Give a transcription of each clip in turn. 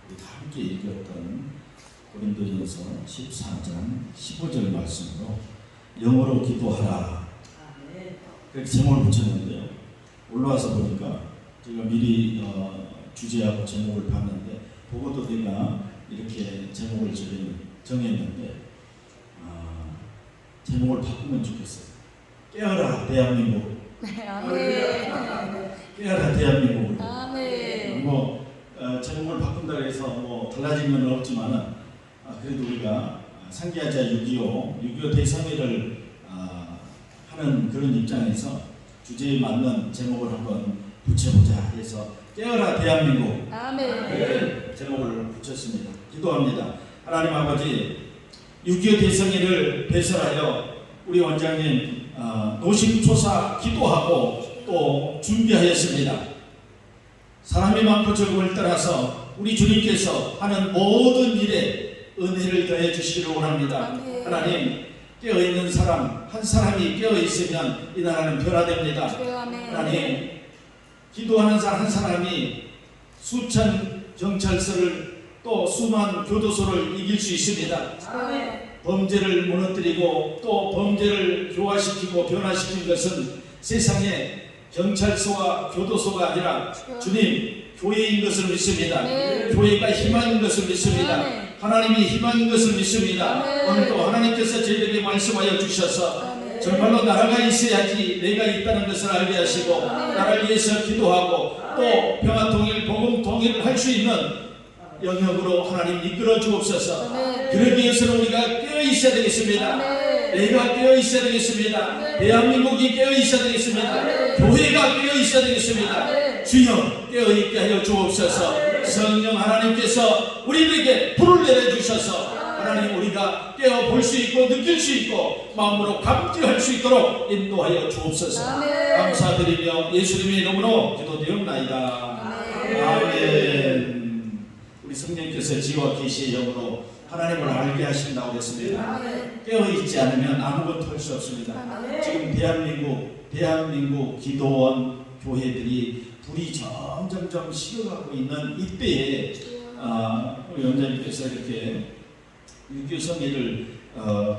우리 함께 읽었던 고린도전서 14장 15절 말씀으로 영어로 기도하라 그렇게 제목을 붙였는데요. 올라와서 보니까 제가 미리 주제하고 제목을 봤는데 보고도 내가 이렇게 제목을 정했는데 제목을 바꾸면 좋겠어요. 깨어라 대한민국. 깨어라 대한민국으로. 제목을 바꾼다 해서 달라진 건 없지만은 그래도 우리가 상기하자 6.25 대성회를 하는 그런 입장에서 주제에 맞는 제목을 한번 붙여보자 해서 깨어라 대한민국. 이렇게 제목을 붙였습니다. 기도합니다. 하나님 아버지 6.25 대성회를 배설하여 우리 원장님 노심초사 기도하고 또 준비하였습니다. 사람이 많고 적음을 따라서 우리 주님께서 하는 모든 일에 은혜를 더해 주시기를 원합니다. 하나님 깨어있는 사람 한 사람이 깨어있으면 이 나라는 변화됩니다. 하나님 기도하는 사람 한 사람이 수천 경찰서를 또 수만 교도소를 이길 수 있습니다. 범죄를 무너뜨리고 또 범죄를 교화시키고 변화시킨 것은 세상에 경찰서와 교도소가 아니라 주님 교회인 것을 믿습니다. 교회가 희망인 것을 믿습니다. 하나님이 희망인 것을 믿습니다. 오늘도 하나님께서 저희들에게 말씀하여 주셔서 정말로 나라가 있어야지 내가 있다는 것을 알게 하시고 나라를 위해서 기도하고 또 평화통일 복음통일을 할 수 있는 영역으로 하나님 이끌어 주옵소서. 그러기 위해서는 우리가 깨어 있어야 되겠습니다. 내가 깨어 있어야 되겠습니다. 대한민국이 깨어 있어야 되겠습니다. 교회가 깨어 있어야 되겠습니다. 주여 깨어 있게 하여 주옵소서. 성령 하나님께서 우리들에게 불을 내려 주셔서 하나님 우리가 깨어 볼 수 있고 느낄 수 있고 마음으로 감지할 수 있도록 인도하여 주옵소서. 감사드리며 예수님의 이름으로 기도드리옵나이다. 아멘. 우리 성령께서 지와 계시의 영으로 하나님을 알게 하신다고 했습니다. 깨어있지 않으면 아무것도 할 수 없습니다. 지금 대한민국 기도원 교회들이 불이 점점점 식어가고 있는 이때에 우리 원장님께서 이렇게 6.25 성회를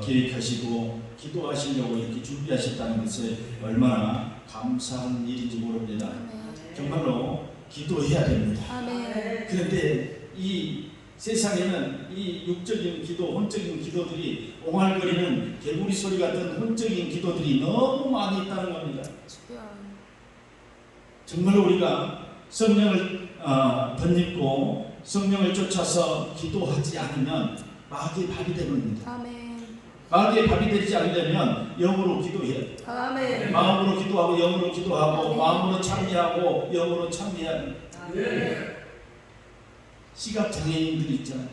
계획하시고 기도하시려고 이렇게 준비하셨다는 것에 얼마나 감사한 일인지 모릅니다. 정말로 기도해야 됩니다. 그런데 이 세상에는 이 육적인 기도, 혼적인 기도들이 옹알거리는 개구리 소리 같은 혼적인 기도들이 너무 많이 있다는 겁니다. 정말로 우리가 성령을 덧입고 성령을 쫓아서 기도하지 않으면 마귀의 밥이 되는 겁니다. 마귀의 밥이 되지 않으려면 영으로 기도해야 돼요. 마음으로 기도하고 영으로 기도하고 마음으로 찬미하고 영으로 찬미해야 돼요. 시각장애인들이 있잖아요.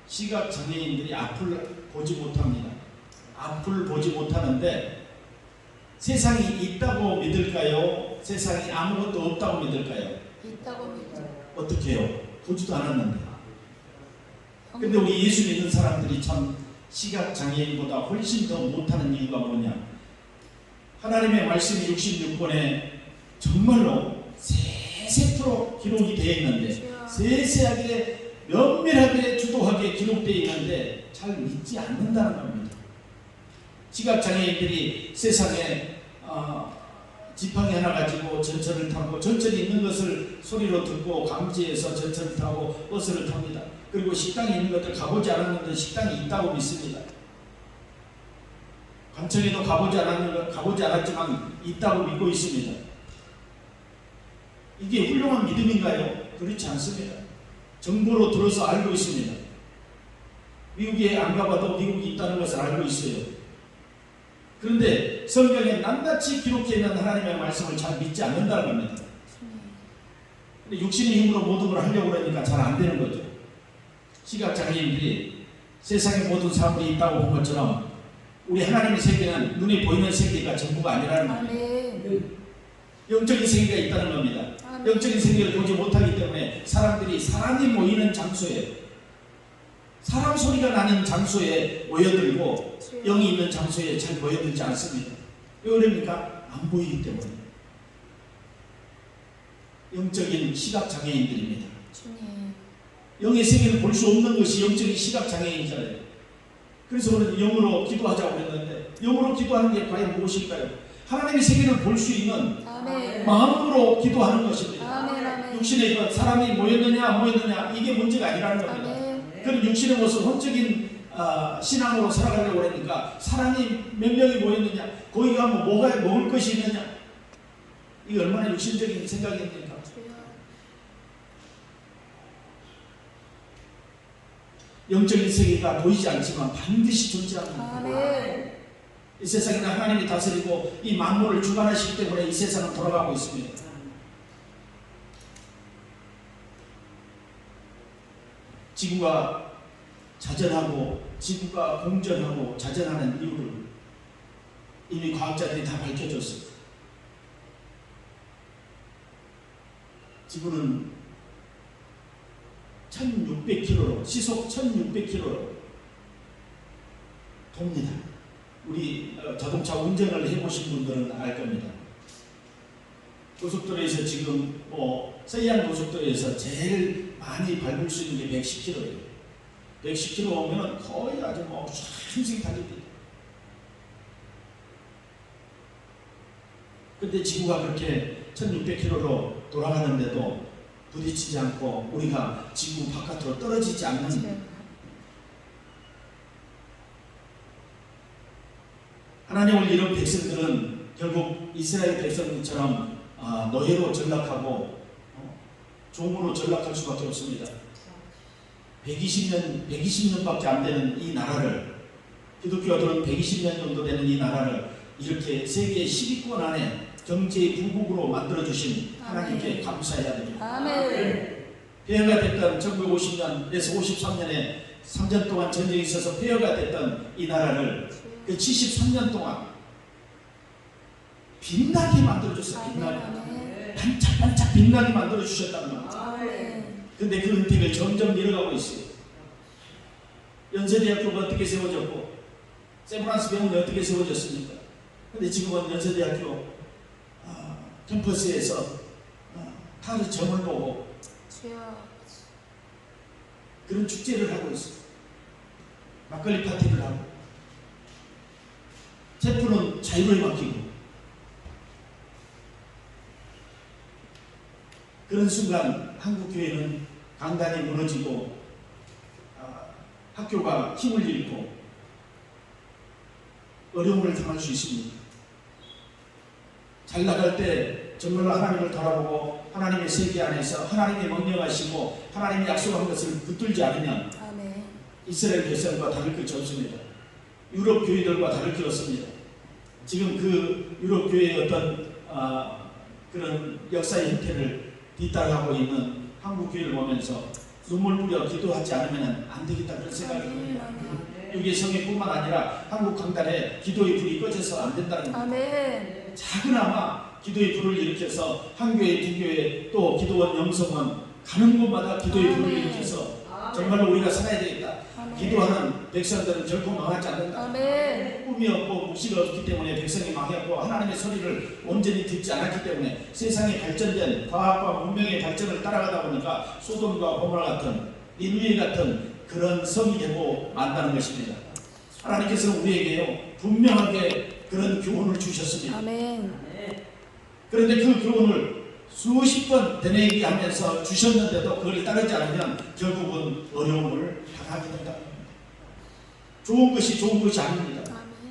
시각장애인들이 앞을 보지 못합니다. 앞을 보지 못하는데 세상이 있다고 믿을까요? 세상이 아무것도 없다고 믿을까요? 있다고 믿죠. 어떻게 해요? 보지도 않았는데. 근데 우리 예수 믿는 사람들이 참 시각장애인보다 훨씬 더 못하는 이유가 뭐냐? 하나님의 말씀이 66권에 정말로 세세토록 기록이 되어 있는데 세세하게 면밀하게 주도하게 기록되어 있는데 잘 믿지 않는다는 겁니다. 시각장애인들이 세상에 지팡이 하나 가지고 전철을 타고 전철이 있는 것을 소리로 듣고 감지해서 전철을 타고 버스를 탑니다. 그리고 식당에 있는 것들 가보지 않았는데 식당이 있다고 믿습니다. 관청에도 가보지 않았지만 있다고 믿고 있습니다. 이게 훌륭한 믿음인가요? 그렇지 않습니다. 정보로 들어서 알고 있습니다. 미국에 안 가봐도 미국이 있다는 것을 알고 있어요. 그런데 성경에 낱낱이 기록해 있는 하나님의 말씀을 잘 믿지 않는다는 겁니다. 근데 육신의 힘으로 모든 걸 하려고 그러니까 잘 안 되는 거죠. 시각장애인들이 세상의 모든 사물이 있다고 본 것처럼 우리 하나님의 세계는 눈에 보이는 세계가 전부가 아니라는 겁니다. 영적인 세계가 있다는 겁니다. 영적인 세계를 보지 못하기 때문에 사람들이 사람이 모이는 장소에 사람 소리가 나는 장소에 모여들고 영이 있는 장소에 잘 모여들지 않습니다. 왜 그럽니까? 안 보이기 때문에. 영적인 시각장애인들입니다. 영의 세계를 볼 수 없는 것이 영적인 시각장애인이잖아요. 그래서 우리는 영으로 기도하자고 그랬는데 영으로 기도하는 게 과연 무엇일까요? 하나님의 세계를 볼 수 있는 아멘. 마음으로 기도하는 것입니다. 아멘. 아멘. 육신의 것, 사람이 모였느냐 이게 문제가 아니라는 겁니다. 아멘. 그런 육신의 모습, 혼적인 신앙으로 살아가려고 하니까 사람이 몇 명이 모였느냐, 거기 가면 뭐가 먹을 것이 있느냐, 이게 얼마나 육신적인 생각입니까? 영적인 세계가 보이지 않지만 반드시 존재합니다. 아멘. 이 세상에는 하나님이 다스리고 이 만물을 주관하시기 때문에 이 세상은 돌아가고 있습니다. 지구가 자전하고 지구가 공전하고 자전하는 이유를 이미 과학자들이 다 밝혀줬어요. 지구는 1600km로 시속 1600km로 돕니다. 우리 자동차 운전을 해보신 분들은 알 겁니다. 고속도로에서 지금 서해안 고속도로에서 제일 많이 밟을 수 있는 게 110km예요. 110km 오면 거의 아주 촤촤 달립니다. 근데 지구가 그렇게 1600km로 돌아가는데도 부딪히지 않고 우리가 지구 바깥으로 떨어지지 않는, 하나님을 잃은 백성들은 결국 이스라엘 백성처럼 노예로 전락하고 종으로 전락할 수밖에 없습니다. 120년밖에 안 되는 이 나라를, 기독교들은 120년 정도 되는 이 나라를 이렇게 세계 10위권 안에 경제의 부국으로 만들어주신 하나님께 감사해야 됩니다. 아멘. 폐허가 됐던 1950년에서 53년에 3년 동안 전쟁이 있어서 폐허가 됐던 이 나라를 그 73년 동안 빛나게 만들어줬어요. 빛나게. 반짝반짝 빛나게 만들어주셨다는 겁니다. 그런데 그 은택을 점점 잃어가고 있어요. 연세대학교가 어떻게 세워졌고 세브란스 병원이 어떻게 세워졌습니까? 그런데 지금은 연세대학교 캠퍼스에서 타르 점을 보고 그런 축제를 하고 있어요. 막걸리 파티를 하고 체포는 자유로이 맡기고, 그런 순간 한국교회는 강단이 무너지고 학교가 힘을 잃고 어려움을 당할 수 있습니다. 잘 나갈 때 정말로 하나님을 돌아보고 하나님의 세계 안에서 하나님이 명령하시고 하나님이 약속한 것을 붙들지 않으면 이스라엘 백성과 다를 것이 없습니다. 유럽 교회들과 다를 게 없습니다. 지금 그 유럽 교회의 어떤 그런 역사의 형태를 뒤따라가고 있는 한국 교회를 보면서 눈물 뿌려 기도하지 않으면 안 되겠다 그런 생각이 듭니다. 이게 성회뿐만 아니라 한국 강단에 기도의 불이 꺼져서 안 된다는 겁니다. 작은아마 기도의 불을 일으켜서 한 교회, 두 교회, 또 기도원, 영성원 가는 곳마다 기도의 불을 일으켜서 정말로 우리가 살아야 되겠다. 기도하는 백성들은 결코 망하지 않는다. 꿈이 없고 묵시가 없기 때문에 백성이 망했고 하나님의 소리를 온전히 듣지 않았기 때문에 세상의 발전된 과학과 문명의 발전을 따라가다 보니까 소돔과 고모라 같은 니느웨 같은 그런 성이 되고 만다는 것입니다. 하나님께서는 우리에게요 분명하게 그런 교훈을 주셨습니다. 그런데 그 교훈을 수십 번 되뇌이게 하면서 주셨는데도 그걸 따르지 않으면 결국은 어려움을 당하게 된다. 좋은 것이 좋은 것이 아닙니다.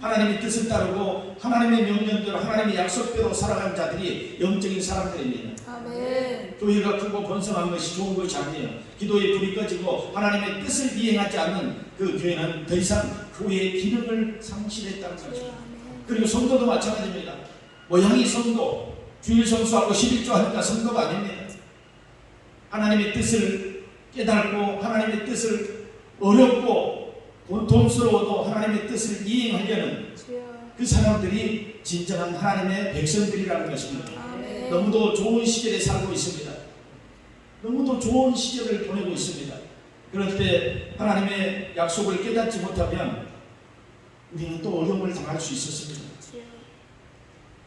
하나님의 뜻을 따르고 하나님의 명령대로 하나님의 약속대로 살아가는 자들이 영적인 사람들입니다. 교회가 크고 번성한 것이 좋은 것이 아니에요. 기도의 불이 꺼지고 하나님의 뜻을 이행하지 않는 그 교회는 더 이상 교회의 기능을 상실했다는 거죠. 그리고 성도도 마찬가지입니다. 모양이 성도, 주일 성수하고 11조 하니까 성도가 아닙니다. 하나님의 뜻을 깨달고 하나님의 뜻을 어렵고 고통스러워도 하나님의 뜻을 이행하려는 그 사람들이 진정한 하나님의 백성들이라는 것입니다. 너무도 좋은 시절에 살고 있습니다. 너무도 좋은 시절을 보내고 있습니다. 그럴 때 하나님의 약속을 깨닫지 못하면 우리는 또 어려움을 당할 수 있었습니다.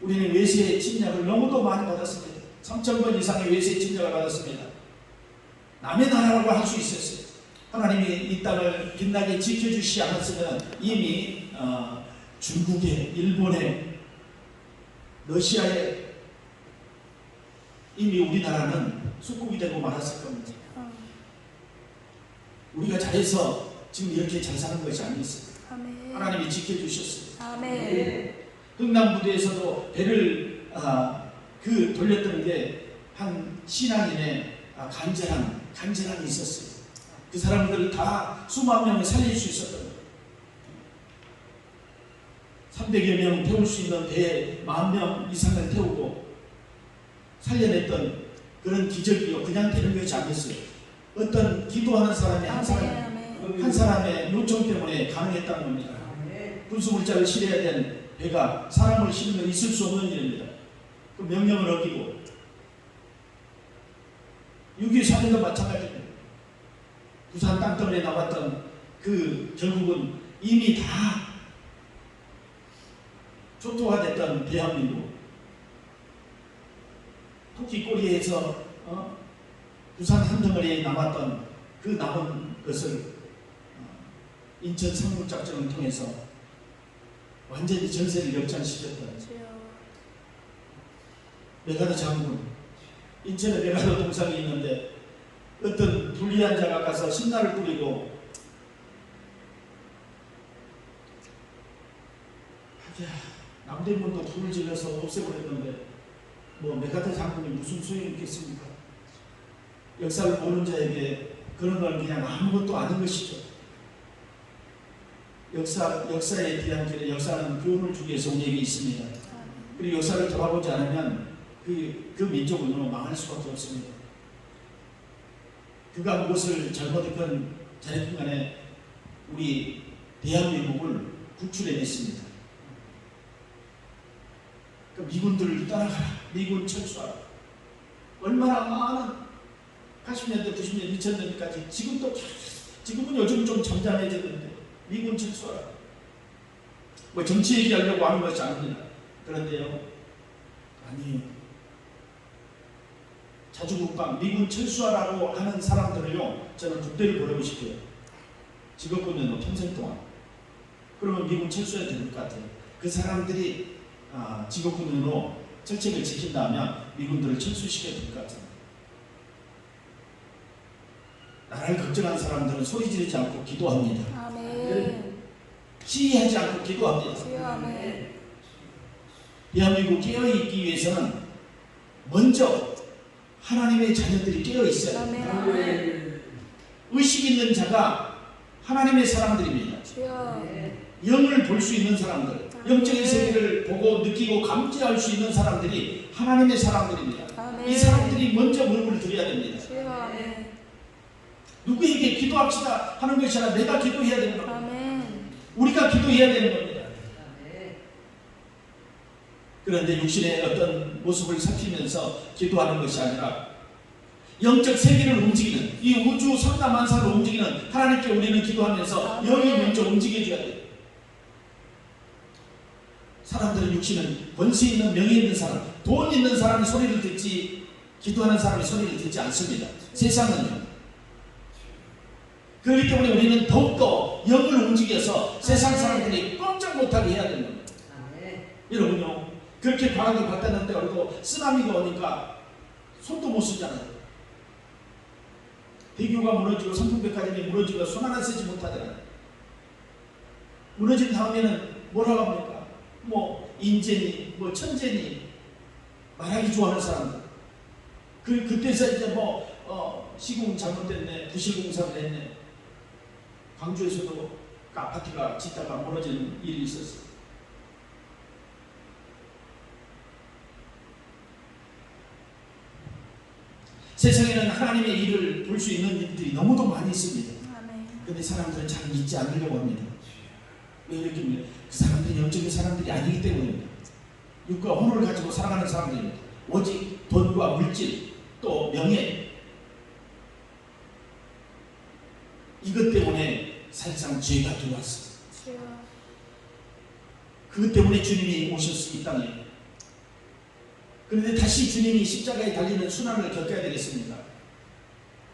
우리는 외세의 침략을 너무도 많이 받았습니다. 3,000번 이상의 외세의 침략을 받았습니다. 남의 나라라고 할 수 있었어요. 하나님이 이 땅을 빛나게 지켜주시지 않았으면 이미 중국에, 일본에, 러시아에 이미 우리나라는 수국이 되고 말았을 겁니다. 우리가 잘해서 지금 이렇게 잘 사는 것이 아니었어요. 아멘. 하나님이 지켜주셨어요. 아멘. 흥남부두에서도 배를 돌렸던 게 한 신앙인의 간절함이 있었어요. 그 사람들을 다 수만 명을 살릴 수 있었던 거예요. 300여 명 태울 수 있는 배에 10,000명 이상을 태우고 살려냈던 그런 기적이요. 그냥 되는 것이 아니었어요. 어떤 기도하는 사람이 한 사람의 요청 때문에 가능했다는 겁니다. 군수물자를 실어야 된 배가 사람을 실으면 있을 수 없는 일입니다. 그 명령을 어기고 6.25 사건도 마찬가지입니다. 부산 땅덩어리에 남았던 결국은 이미 다 초토화됐던 대한민국 토끼 꼬리에서 부산 한 덩어리에 남았던 그 남은 것을 인천 상륙작전을 통해서 완전히 전세를 역전시켰던 메가더 장군, 인천에 메가더 동상이 있는데 어떤 불리한 자가 가서 신나를 뿌리고 남대문도 불을 질러서 없애버렸는데 메가더 장군이 무슨 소용이 있겠습니까? 역사를 모르는 자에게 그런 건 그냥 아무것도 아닌 것이죠. 역사에 대한 길에 역사는 교훈을 주기 위해서 우리에게 있습니다. 그리고 역사를 돌아보지 않으면 그 민족은 망할 수밖에 없습니다. 그가 무엇을 잘못했건 잘했건 간에 우리 대한민국을 구출해냈습니다. 미군들을 따라가라. 미군 철수하라. 얼마나 많은 80년대, 90년대, 2000년대까지 지금은 요즘 좀 잠잠해졌는데 미군 철수하라. 정치 얘기하려고 하는 것이 아닙니다. 그런데요, 아니에요. 자주국방, 미군 철수하라고 하는 사람들을요, 저는 국대를 보내고 싶어요. 직업군은 평생 동안. 그러면 미군 철수해야 될 것 같아요. 그 사람들이 직업군으로 철책을 지킨다면 미군들을 철수시켜야 될 것 같아요. 나라를 걱정하는 사람들은 소리 지르지 않고 기도합니다. 아멘. 시위하지 않고 기도합니다. 아멘. 대한민국 깨어있기 위해서는 먼저 하나님의 자녀들이 깨어있어야 합니다. 아멘. 의식 있는 자가 하나님의 사람들입니다. 영을 볼 수 있는 사람들, 영적인 세계를 보고 느끼고 감지할 수 있는 사람들이 하나님의 사람들입니다. 아멘. 이 사람들이 먼저 물음을 드려야 됩니다. 아멘. 누구에게 기도합시다 하는 것이 아니라 내가 기도해야 되는 겁니다. 아멘. 우리가 기도해야 되는 겁니다. 그런데 육신의 어떤 모습을 살피면서 기도하는 것이 아니라 영적 세계를 움직이는, 이 우주 삼다만사를 움직이는 하나님께 우리는 기도하면서 영이 먼저 움직여줘야 돼요. 사람들은 육신은 권세 있는, 명예 있는 사람, 돈 있는 사람이 소리를 듣지 기도하는 사람이 소리를 듣지 않습니다. 세상은요. 그렇기 때문에 우리는 더욱더 영을 움직여서 세상 사람들이 꼼짝 못하게 해야 되는 겁니다. 여러분요, 그렇게 과학이 발달했는데 그래도 쓰나미가 오니까 손도 못 쓰잖아요. 대교가 무너지고 삼풍백화점이 무너지고 손 하나 쓰지 못하잖아요. 무너진 다음에는 뭐라고 합니까? 인재니, 천재니, 말하기 좋아하는 사람들. 그때서 이제 시공 잘못됐네, 부실공사를 했네. 광주에서도 그 아파트가 짓다가 무너지는 일이 있었어요. 세상에는 하나님의 일을 볼 수 있는 일들이 너무도 많이 있습니다. 그런데 사람들은 잘 믿지 않으려고 합니다. 왜 이렇게 그 사람들이 영적인 사람들이 아니기 때문입니다. 육과 혼을 가지고 살아가는 사람들입니다. 오직 돈과 물질, 또 명예, 이것 때문에 사실상 죄가 들어왔어요. 그것 때문에 주님이 오셨을 이 땅에. 그런데 다시 주님이 십자가에 달리는 순환을 겪어야 되겠습니다.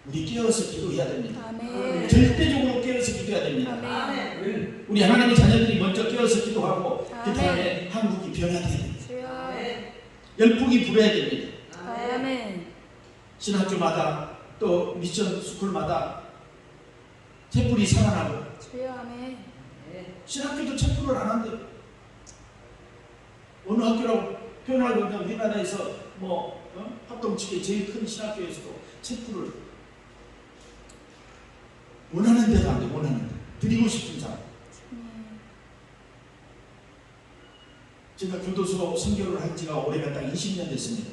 우리 깨어서 기도해야 됩니다. 아멘. 절대적으로 깨어서 기도해야 됩니다. 아멘. 우리 하나님의 자녀들이 먼저 깨어서 기도하고 그 아멘. 다음에 한국이 변화돼야 됩니다. 주여. 열풍이 불어야 됩니다. 아멘. 신학교마다 또 미션 스쿨마다 촛불이 살아나고 주여. 아멘. 신학교도 촛불을 안 한대요. 어느 학교라고 표현하고 있냐 우리나라에서 합동치계 제일 큰 신학교에서도 촛불을 원하는 대로 안 돼. 원하는 대로 드리고 싶은 사람. 제가 교도소 선교를 한 지가 올해가 딱 20년 됐습니다.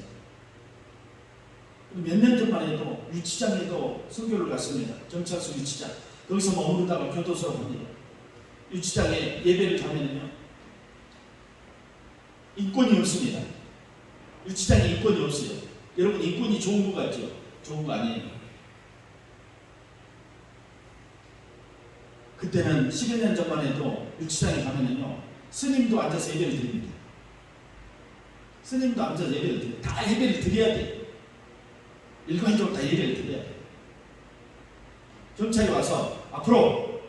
몇 년 전만 해도 유치장에도 선교를 갔습니다. 경찰서 유치장. 거기서 머무르다가 교도소로 갑니다. 유치장에 예배를 가면요 인권이 없습니다. 유치장에 인권이 없어요. 여러분 인권이 좋은 거 같죠? 좋은 거 아니에요. 그때는 10여 년 전만 해도 유치장에 가면요 스님도 앉아서 예배를 드립니다. 스님도 앉아서 예배를 드려요. 다 예배를 드려야 돼요. 일관적으로 다 예배를 드려야 돼요. 경찰이 와서 앞으로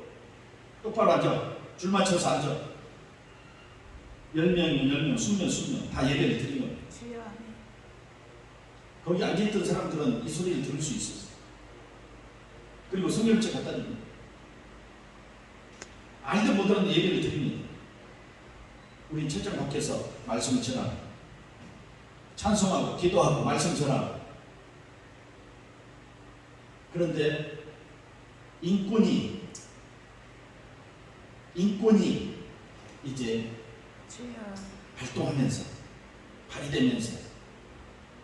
똑바로 앉아. 줄 맞춰서 앉아. 10명이면 10명, 20명 다 예배를 드린 거예요. 주여. 아멘. 거기 앉아있던 사람들은 이 소리를 들을 수 있었어요. 그리고 성경책 갖다 줍니다. 알도 못하는 예배를 드립니다. 우리 철장 밖에서 말씀을 전하고 찬송하고 기도하고 말씀 전하고. 그런데 인권이 이제 주여. 발동하면서 발휘되면서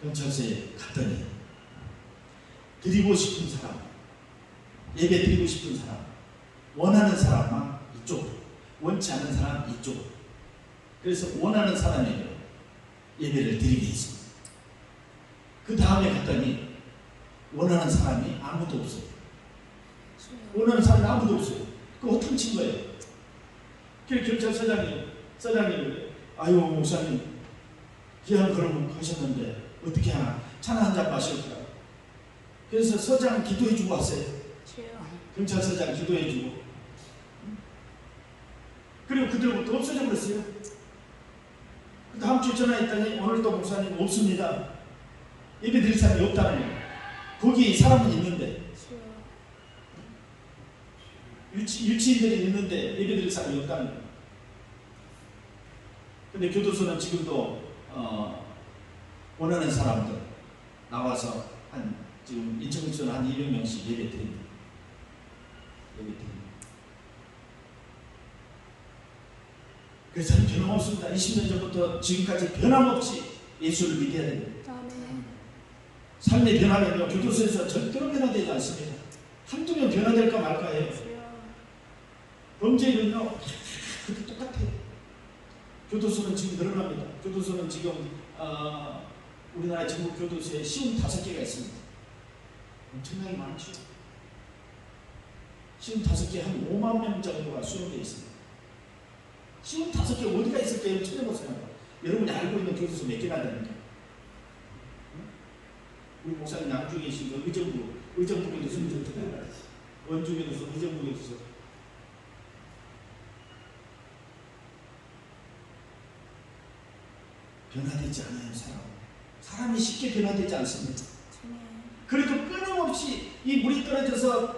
경찰서에 갔더니 드리고 싶은 사람, 예배 드리고 싶은 사람, 원하는 사람만 이쪽으로, 원치 않는 사람 이쪽으로. 그래서 원하는 사람에게 예배를 드리게 했습니다. 그 다음에 갔더니 원하는 사람이 아무도 없어요. 원하는 사람이 아무도 없어요. 그거 허탕친 거예요. 그래서 경찰서장님 아유 목사님 귀한 걸음 하셨는데 어떻게 하나 차나 한잔 마실까요? 그래서 서장 기도해 주고 왔어요. 주여. 경찰서장 기도해 주고. 그리고 그들부터 없어져 버렸어요. 그 다음 주에 전화했더니 오늘도 목사님 없습니다. 예배 드릴 사람이 없다는 거예요. 거기 사람은 있는데 유치인들이 있는데 예배 드릴 사람이 없다는 거예요. 근데 교도소는 지금도 원하는 사람들 나와서 지금 인천구청은 한 200명씩 예배 드립니다. 그래서 저는 변함없습니다. 20년 전부터 지금까지 변함없이 예수를 믿어야 됩니다. 아멘. 삶의 변화는요 교도소에서 절대로 변화되지 않습니다. 한두 명 변화될까 말까예요. 범죄는요 그게 똑같아요. 교도소는 지금 늘어납니다. 교도소는 지금 우리나라 전국 교도소에 55개가 있습니다. 엄청나게 많죠. 55개 한 5만 명 정도가 수용되어 있습니다. 55개 어디가 있을까요? 찾아보세요. 여러분이 알고 있는 교도소 몇 개나 됩니까? 우리 목사님 남주에 계신 그 의정부 교도소, 원주 교도소, 의정부 교도소. 변화되지 않아요. 사람이 쉽게 변화되지 않습니다. 그래도 끊임없이 이 물이 떨어져서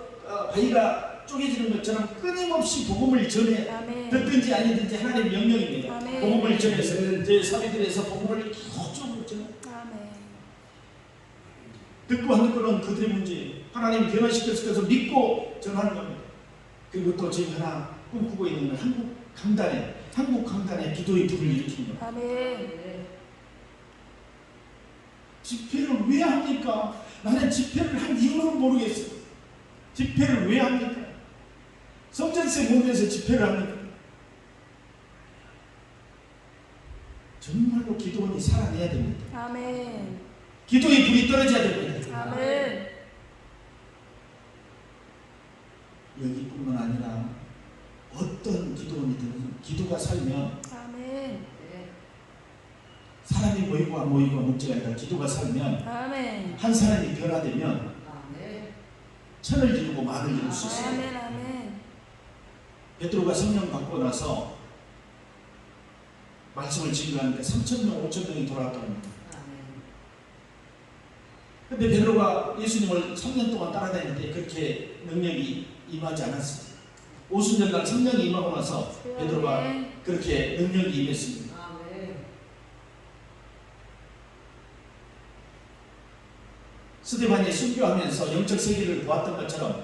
바위가 쪼개지는 것처럼 끊임없이 복음을 전해. 아멘. 듣든지 아니든지 하나님의 명령입니다. 아멘. 복음을 전해서 제 사비들에서 복음을 계속 전해. 아멘. 듣고 하는 거는 그들의 문제. 하나님 변화시켜서 믿고 전하는 겁니다. 그리고 또 지금 하나 꿈꾸고 있는 한국 강단에 기도의 불을 일으킨 겁니다. 아멘. 집회를 왜 합니까? 나는 집회를 한 이유는 모르겠어요. 집회를 왜 합니까? 성전세 모면서 집회를 합니까? 정말로 기도원이 살아내야 됩니다. 아멘. 기도의 불이 떨어져야 됩니다. 아멘. 여기뿐만 아니라 어떤 기도원이든 기도가 살면 아멘. 사람이 모이고 안 모이고 문제가 아니라 기도가 살면 아멘. 한 사람이 변화되면 천을 이루고 만을 이룰 수 있어요. 아멘. 아멘. 베드로가 성령 받고 나서 말씀을 증거하니까 3,000명, 5,000명이 돌아왔다고 합니다. 근데 베드로가 예수님을 3년 동안 따라다니는데 그렇게 능력이 임하지 않았어요. 오순절날 성령이 임하고 나서 베드로가 그렇게 능력이 임했습니다. 스데반이 순교하면서 영적 세계를 보았던 것처럼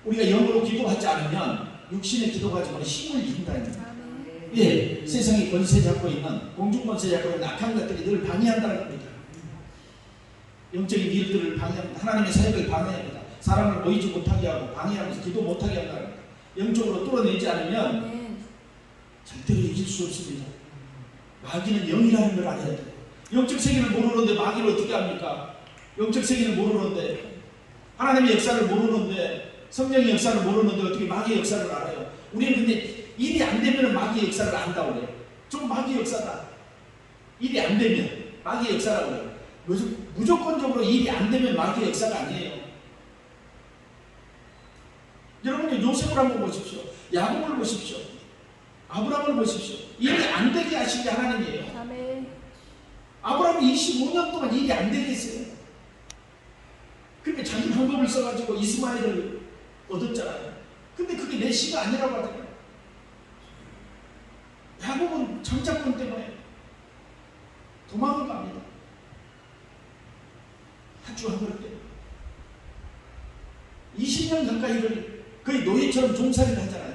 우리가 영으로 기도하지 않으면 육신의 기도 가지고는 힘을 잃는다는 예, 세상이 권세 잡고 있는 공중 권세 잡고 있는 악한 것들이 늘 방해한다는 겁니다. 영적인 일들을 방해합니다. 하나님의 사역을 방해합니다. 사람을 모이지 못하게 하고 방해하면서 기도 못하게 한다는 겁니다. 영적으로 뚫어내지 않으면 절대로 이길 수 없습니다. 마귀는 영이라는 걸 알아야 돼요. 영적 세계를 모르는데 마귀를 어떻게 합니까? 영적 세계를 모르는데 하나님의 역사를 모르는데 성령의 역사를 모르는데 어떻게 마귀의 역사를 알아요? 우리는 근데 일이 안 되면 마귀의 역사를 안다고 그래요. 좀 마귀의 역사다. 일이 안 되면 마귀의 역사라고 그래요. 무조건적으로 일이 안 되면 마귀의 역사가 아니에요. 여러분 요셉을 한번 보십시오. 야곱을 보십시오. 아브라함을 보십시오. 일이 안 되게 하신 게 하나님이에요. 아멘. 아브라함이 25년 동안 일이 안 되게 했어요. 그러니까 자기 방법을 써가지고 이스마엘을 얻었잖아요. 근데 그게 내 시가 아니라고 하잖아요. 야곱은 장자권 때문에 도망을 갑니다. 타주한 그릇 때문에 20년 가까이를 거의 노예처럼 종살이를 하잖아요.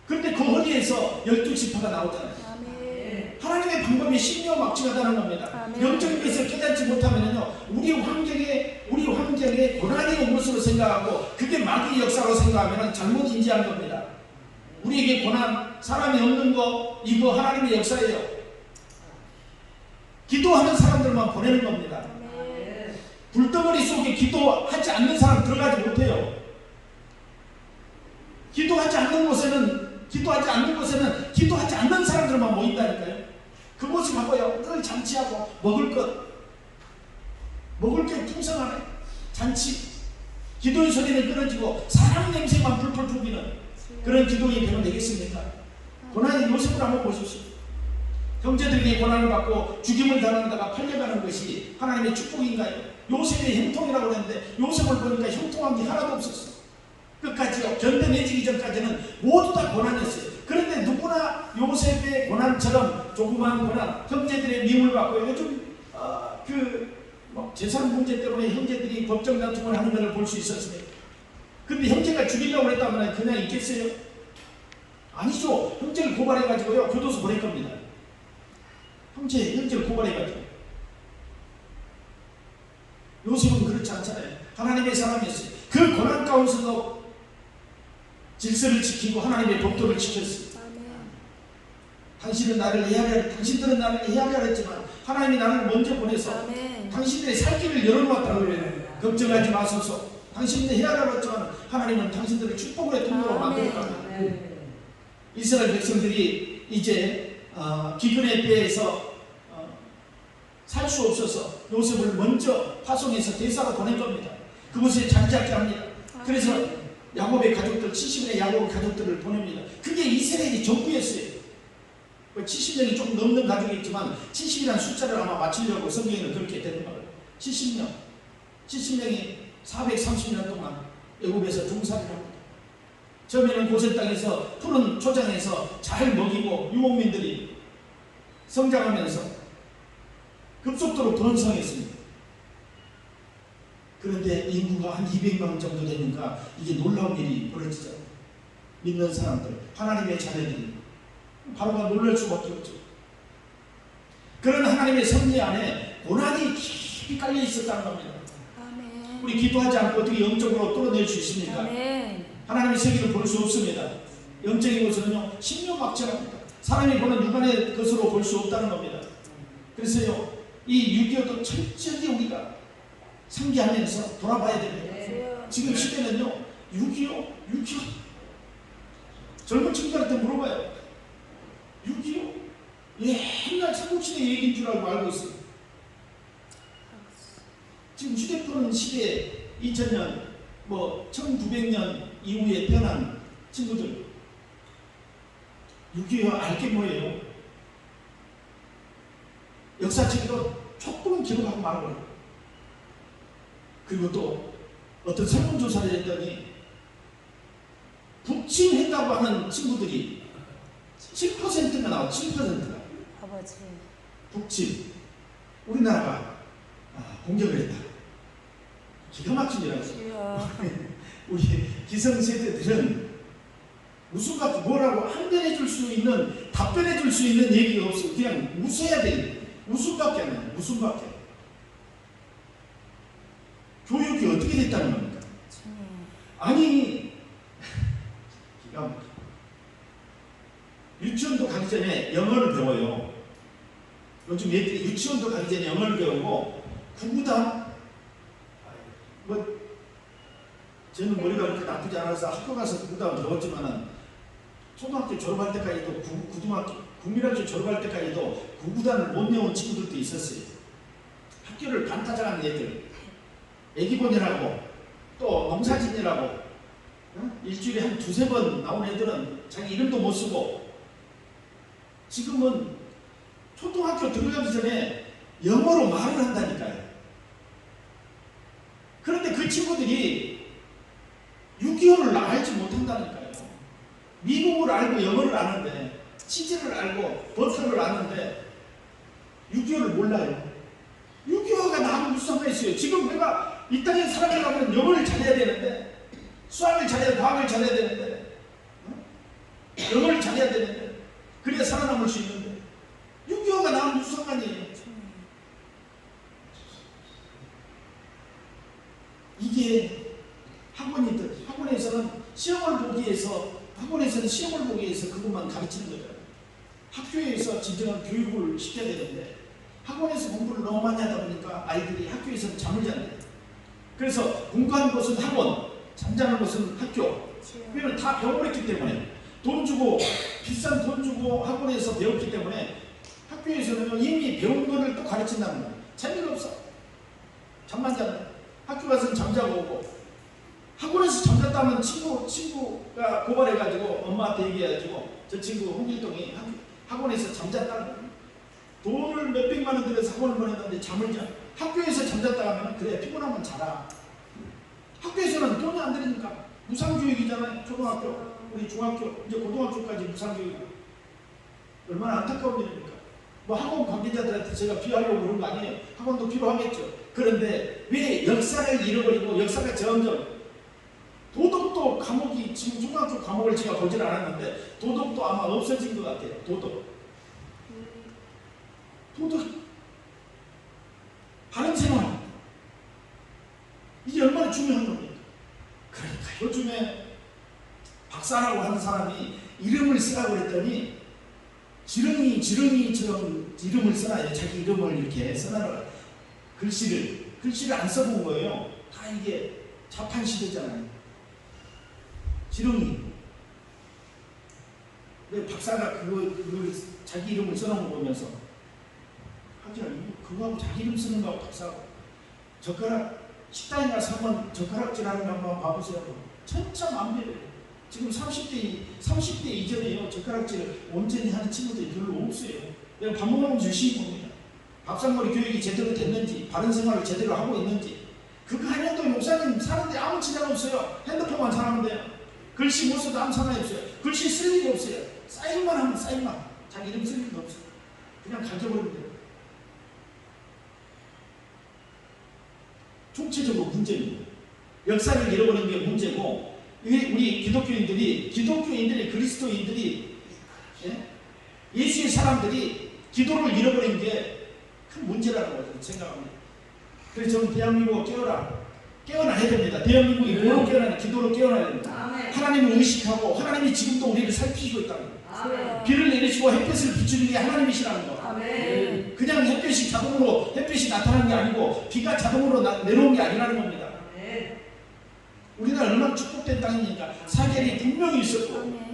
그런데 그 허리에서 12지파가 나오잖아요. 아멘. 하나님의 방법이 신묘막중하다는 겁니다. 아멘. 영적인 것을 깨닫지 못하면요, 우리 환경에 고난이 온 것으로 생각하고 그게 마귀의 역사로 생각하면 잘못 인지한 겁니다. 우리에게 고난, 사람이 없는 거 이거 하나님의 역사예요. 기도하는 사람들만 보내는 겁니다. 아멘. 불덩어리 속에 기도하지 않는 사람 들어가지 못해요. 기도하지 않는 곳에는 기도하지 않는 사람들만 모인다니까요. 그곳이 바꿔요. 늘 잔치하고 먹을 게 풍성하네. 잔치. 기도의 소리는 끊어지고 사람 냄새만 풀풀 풍기는 그런 기도의 되면 되겠습니까? 고난의 요셉을 한번 보십시오. 형제들에게 고난을 받고 죽임을 당하다가 팔려가는 것이 하나님의 축복인가요? 요셉의 형통이라고 그랬는데 요셉을 보니까 형통한 게 하나도 없었어요. 끝까지요. 견뎌내지기 전까지는 모두 다 고난이었어요. 그런데 누구나 요셉의 고난처럼 조그마한 고난, 형제들의 미움을 받고 요즘 재산 문제 때문에 형제들이 법정 다툼을 하는 것을 볼 수 있었어요. 근데 형제가 죽이려고 했다면 그냥 있겠어요? 아니죠. 형제를 고발해가지고요 교도소 보낼 겁니다. 형제를 고발해가지고. 요셉은 그렇지 않잖아요. 하나님의 사람이었어요. 그 고난 가운데서도 질서를 지키고 하나님의 법도를 지켰어요. 당신들은 나를 해하려 했지만 하나님이 나를 먼저 보내서 아멘. 당신들의 살 길을 열어놓았다고 그래요. 걱정하지 마소서. 당신들이 해하려고 했지만 하나님은 당신들을 축복의 통로로 만들었답니다. 이스라엘 백성들이 이제 기근의 때에서 살 수 없어서 요셉을 먼저 파송해서 대사로 보낸 겁니다. 그곳에 잔치하게 합니다. 그래서 야곱의 가족들, 70인의 야곱의 가족들을 보냅니다. 그게 이스라엘이 전부였어요. 70명이 좀 넘는 가족이 있지만 70이라는 숫자를 아마 맞추려고 성경에는 그렇게 되는 거예요. 70명이 430년 동안 애굽에서 종살이를 합니다. 처음에는 고센 땅에서 푸른 초장에서 잘 먹이고 유목민들이 성장하면서 급속도로 번성했습니다. 그런데 인구가 한 200만 정도 되니까 이게 놀라운 일이 벌어지죠. 믿는 사람들, 하나님의 자녀들이 바로가 놀랄 수밖에 없죠. 그런 하나님의 섭리 안에 고난이 깊이 깔려 있었다는 겁니다. 아멘. 우리 기도하지 않고 어떻게 영적으로 뚫어낼 수 있습니까? 아멘. 하나님의 세계를 볼 수 없습니다. 영적인 것은요 신묘막측합니다. 사람이 보는 육안의 것으로 볼 수 없다는 겁니다. 그래서요 이 6.25도 철저히 우리가 상기하면서 돌아봐야 됩니다. 지금 시대는요 6.25 젊은 친구들한테 물어봐요. 6.25 옛날 삼국시대 얘기인 줄 알고 있어요. 지금 휴대폰 시대에 2000년 뭐 1900년 이후에 태어난 친구들 6.25 알게 뭐예요? 역사책으로 조금 기록하고 말고 그리고 또 어떤 설문조사를 했더니 북침했다고 하는 친구들이 7%가 나와. 7%가 아버지. 북침 우리나라가 공격을 했다. 기가 막힌 일이라고. 주여. 우리 기성세대들은 무슨 뭐라고 항변해 줄 수 있는 답변해 줄 수 있는 얘기가 없어. 그냥 웃어야 돼. 웃음밖에 안 해. 웃음밖에. 교육이 어떻게 됐다는 겁니까? 주님. 아니 기가 막혀. 유치원도 가기 전에 영어를 배워요. 요즘 애들이 유치원도 가기 전에 영어를 배우고 구구단 뭐 저는 머리가 그렇게 나쁘지 않아서 학교 가서 구구단 배웠지만은 초등학교 졸업할 때까지도 고등학교 국민학교 졸업할 때까지도 구구단을 못 외운 친구들도 있었어요. 학교를 반타작하는 애들, 애기본이라고 또 농사짓느라고 일주일에 한 두세 번 나온 애들은 자기 이름도 못 쓰고 지금은 초등학교 들어가기 전에 영어로 말을 한다니까요. 그런데 그 친구들이 6.25를 알지 못한다니까요. 미국을 알고 영어를 아는데 치즈를 알고 버터를 아는데 6.25를 몰라요. 6.25가 나하고 무슨 상관이 있어요. 지금 내가 이 땅에 살아가려면 영어를 잘해야 되는데 수학을 잘해야 과학을 잘해야 되는데 영어를 잘해야 되는데 그래야 살아남을 수 있는데 6.25가 나하고 무슨 상관이에요. 이게 학원에서는 시험을 보기 위해서 그것만 가르치는 거죠. 학교에서 진정한 교육을 시켜야 되는데 학원에서 공부를 너무 많이 하다 보니까 아이들이 학교에서는 잠을 잔대요. 그래서 공부하는 것은 학원, 잠자는 것은 학교. 왜냐면 다 배워버렸기 때문에 비싼 돈 주고 학원에서 배웠기 때문에 학교에서는 이미 배운 거를 또 가르친다는 거예요. 재미가 없어. 잠만 자는. 학교 가서는 잠자고 오고 학원에서 잠잤다면 친구가 고발해가지고 엄마한테 얘기해가지고 저 친구 홍길동이 학원에서 잠잤다는 거예요. 돈을 몇백만 원 들여서 학원을 보냈는데 잠을 자. 학교에서 잠잤다 하면 그래 피곤하면 자라. 학교에서는 돈이 안 들으니까 무상교육이잖아요. 초등학교, 우리 중학교, 이제 고등학교까지 무상교육. 얼마나 안타까운 일입니까? 뭐 학원 관계자들한테 제가 비하려고 그런 거 아니에요. 학원도 필요하겠죠. 그런데 왜 역사를 잃어버리고 역사가 점점 도덕도 과목이 지금 중학교 과목을 제가 보질 않았는데 도덕도 아마 없어진 것 같아요. 도덕 바른 생활 이게 얼마나 중요한 겁니까? 그러니까 요즘에 박사라고 하는 사람이 이름을 쓰라고 그랬더니 지렁이처럼 이름을 써놔요. 자기 이름을 이렇게 써놔라. 글씨를 안 써본 거예요. 다 이게 자판 시대잖아요. 지렁이. 근데 박사가 그걸 자기 이름을 써놓은 거 보면서 그거하고 자기 이름 쓰는 거하고 박사하고 젓가락 식당에 가서 한번 젓가락질 하는 거 한번 봐보세요. 천차만별이에요. 지금 30대 이전에요. 젓가락질을 온전히 하는 친구들이 별로 없어요. 내가 밥 먹으면서 열심히 봅니다. 밥상머리 교육이 제대로 됐는지 바른 생활을 제대로 하고 있는지 그거 한영도 목사님 사는데 아무 지장 없어요. 핸드폰만 잘하면 돼요. 글씨 못 써도 아무 상관이 없어요. 글씨 쓸 일이 없어요. 사인만 하면 사인만. 자기 이름 쓸 일도 없어요. 그냥 가져버리면 돼요. 총체적으로 문제입니다. 역사를 잃어버리는 게 문제고 우리 기독교인들이 그리스도인들이 예수의 사람들이 기도를 잃어버린 게 큰 문제라고 생각합니다. 그래서 저는 대한민국을 깨어나야 됩니다. 대한민국이 뭐로 깨어나냐? 기도로 깨어나야 됩니다. 아멘. 하나님을 의식하고 하나님이 지금도 우리를 살피시고 있다는 거예요. 아멘. 비를 내리시고 햇볕을 비추는 게 하나님이시라는 거. 아멘. 그냥 햇빛이 나타나는 게 아니고 비가 자동으로 내려온 게 아니라는 겁니다. 아멘. 우리나라 얼마나 축복된 땅입니까? 사계절이 분명히 있었고. 아멘.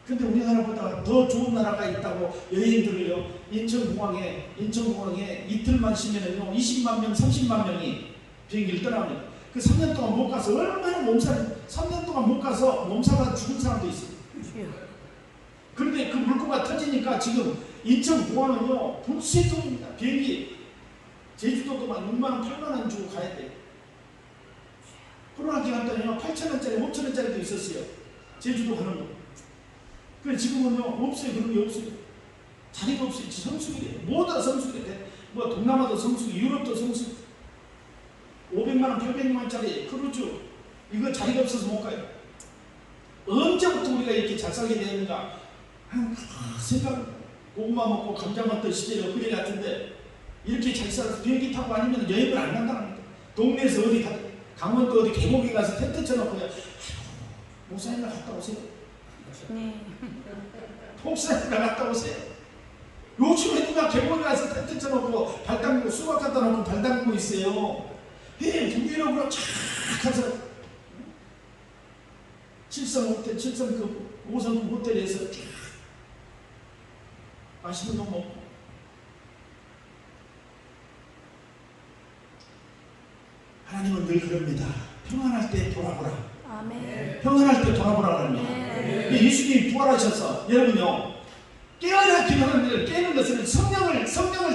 근데 우리나라보다 더 좋은 나라가 있다고 여행들을요. 인천공항에 이틀만 쉬면은요 20만 명, 30만 명이 비행기를 떠납니다. 그 3년 동안 못 가서 얼마나 몸살을 3년 동안 못 가서 몸살아 죽은 사람도 있어요. 그런데 그 물고가 터지니까 지금 인천공항은요 불세통입니다. 비행기 제주도도만 6만 원, 8만 원 주고 가야 돼. 코로나 기간 때는요 8,000원짜리, 5,000원짜리도 있었어요. 제주도 가는 거. 그래 지금은요 없어요. 그런 게 없어요. 자리가 없어요. 성수기래요. 뭐다 성수기래. 뭐 동남아도 성수기, 유럽도 성수기. 500만 원, 800만 원짜리 크루즈 이거 자리가 없어서 못 가요. 언제부터 우리가 이렇게 잘 살게 되었는가 생각. 고구마 먹고 감자 먹던 시절이 엊그제 같은데 이렇게 잘 살아서 비행기 타고 아니면 여행을 안 간다는 겁니다. 동네에서 어디 가, 강원도 어디 계곡에 가서 텐트 쳐놓고 목사님들 갔다 오세요. 네. 목사님들 갔다 오세요. 요즘에 누가 계곡에 가서 텐트 쳐놓고 발 담그고 수박 갖다 놓고 발 담그고 있어요. 북유럽으로 쫙 가서 7성 호텔, 7성 그 5성 호텔에서 쫙 맛있는 거 먹고. 하나님은 늘 그럽니다. 평안할 때 돌아보라. 아멘. 평안할 때 돌아보라 합니다. 네. 예수님이 부활하셔서 여러분요 깨어나 기도하는 일을 깨는 것은 성령을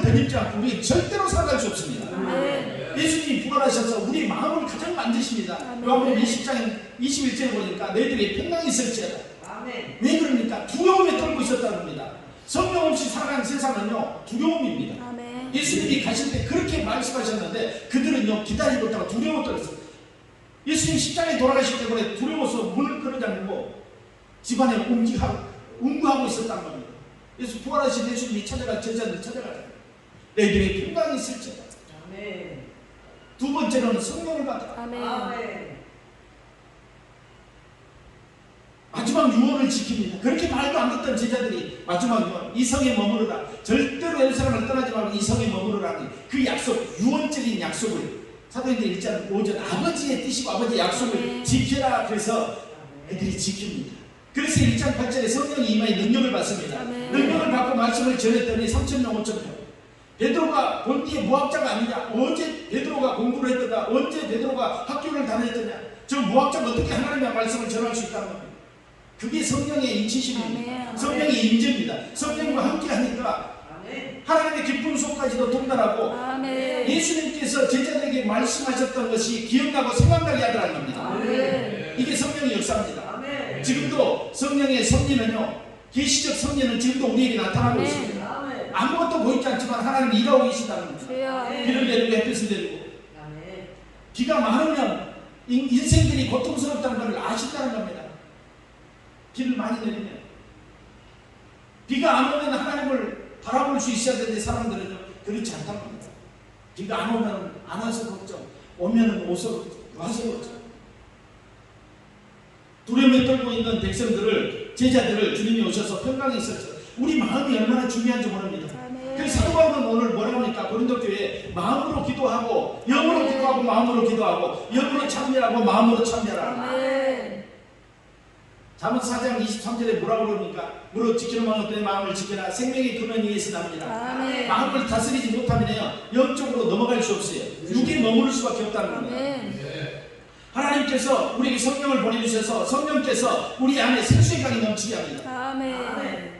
덧입지 않고 우리 절대로 살아갈 수 없습니다. 아멘. 예수님이 부활하셔서 우리 마음을 가장 만드십니다. 아멘. 요한복음 20장 21절에 보니까 너희들이 평강이 있을지어다. 아멘. 왜 그러니까 두려움에 떨고 있었다는 겁니다. 성령 없이 살아가는 세상은요 두려움입니다. 아멘. 예수님이 가실 때 그렇게 말씀하셨는데 그들은요 기다리고 있다가 두려워 떨었어요. 예수님 십자가에 돌아가실 때 그래 두려워서 문을 끌어잠그고 집안에 운구하고 있었단 말이에요. 그래서 부활하신 예수님이 찾아가 제자들 찾아가요. 너희들이 평강이 있을지어다. 아멘. 두 번째로는 성령을 받아라. 아멘. 아멘. 마지막 유언을 지킵니다. 그렇게 말도 안 듣던 제자들이 마지막 유언, 이 성에 머무르라. 절대로 예루살렘을 떠나지 말고 이 성에 머무르라니 그 약속, 유언적인 약속을 사도행전 1장 5절 아버지의 뜻이고 아버지의 약속을 지켜라. 그래서 애들이 지킵니다. 그래서 1장 8절에 성령이 임하여 능력을 받습니다. 아멘. 능력을 받고 말씀을 전했더니 3,000명 5,000명. 베드로가 본디의 무학자가 아니냐. 언제 베드로가 공부를 했더냐. 언제 베드로가 학교를 다녔더냐. 저 무학자가 어떻게 하나님의 말씀을 전할 수 있다는 겁니다. 그게 성령의 인치심입니다. 아멘. 성령의 임재입니다. 성령과 함께 하니까 아멘. 하나님의 깊은 속까지도 통달하고 아멘. 예수님께서 제자들에게 말씀하셨던 것이 기억나고 생각나게 하더라는 겁니다. 아멘. 이게 성령의 역사입니다. 아멘. 지금도 성령의 섭리는요 계시적 섭리는 지금도 우리에게 나타나고 아멘. 있습니다. 아멘. 아무것도 보이지 않지만 하나님이 일하고 계시다는 겁니다. 주여. 비를 내리고 햇빛을 내리고 아멘. 비가 많으면 인생들이 고통스럽다는 것을 아신다는 겁니다. 비를 많이 내리면 비가 안 오면 하나님을 바라볼 수 있어야 되는데 사람들은 그렇지 않다는 겁니다. 비가 안 오면 안 와서 걱정, 오면은 와서 걱정. 두려움에 떨고 있는 백성들을 제자들을 주님이 오셔서 평강에 있어서 우리 마음이 얼마나 중요한지 모릅니다. 아멘. 그래서 사도 바울은 오늘 뭐라고 합니까? 고린도 교회에 마음으로 기도하고 영으로 아멘. 기도하고 마음으로 기도하고 영으로 참여하고 마음으로 참여하라. 아멘. 잠언 4장 23절에 뭐라고 그럽니까? 무릇 지키는 마음은 내 마음을 지켜라. 생명의 근원 위에서 납니다. 아멘. 마음을 다스리지 못하면요 영적으로 넘어갈 수 없어요. 육에 머무를 수밖에 없다는 겁니다. 아멘. 하나님께서 우리에게 성령을 보내주셔서 성령께서 우리 안에 생수의 강이 넘치게 합니다. 아멘. 아멘.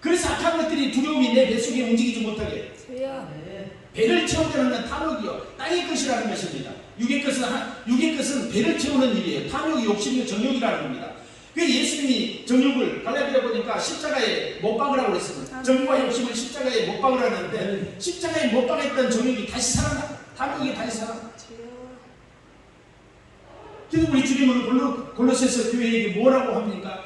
그래서 악한 것들이 두려움이 내 뱃속에 움직이지 못하게 주여. 아멘. 배를 채우려는 건 탐욕이요 땅의 것이라는 것입니다. 육의 것은 배를 채우는 일이에요. 탐욕이 욕심이 정욕이라는 겁니다. 그 예수님이 정욕을 갈라디아 보니까 십자가에 못 박으라고 그랬습니다. 정욕과 욕심을 십자가에 못 박으라는데 십자가에 못 박았던 정욕이 다시 살아나. 탐욕이 다시 살아나. 주여. 그래서 우리 주님은 골로새서 교회에게 뭐라고 합니까?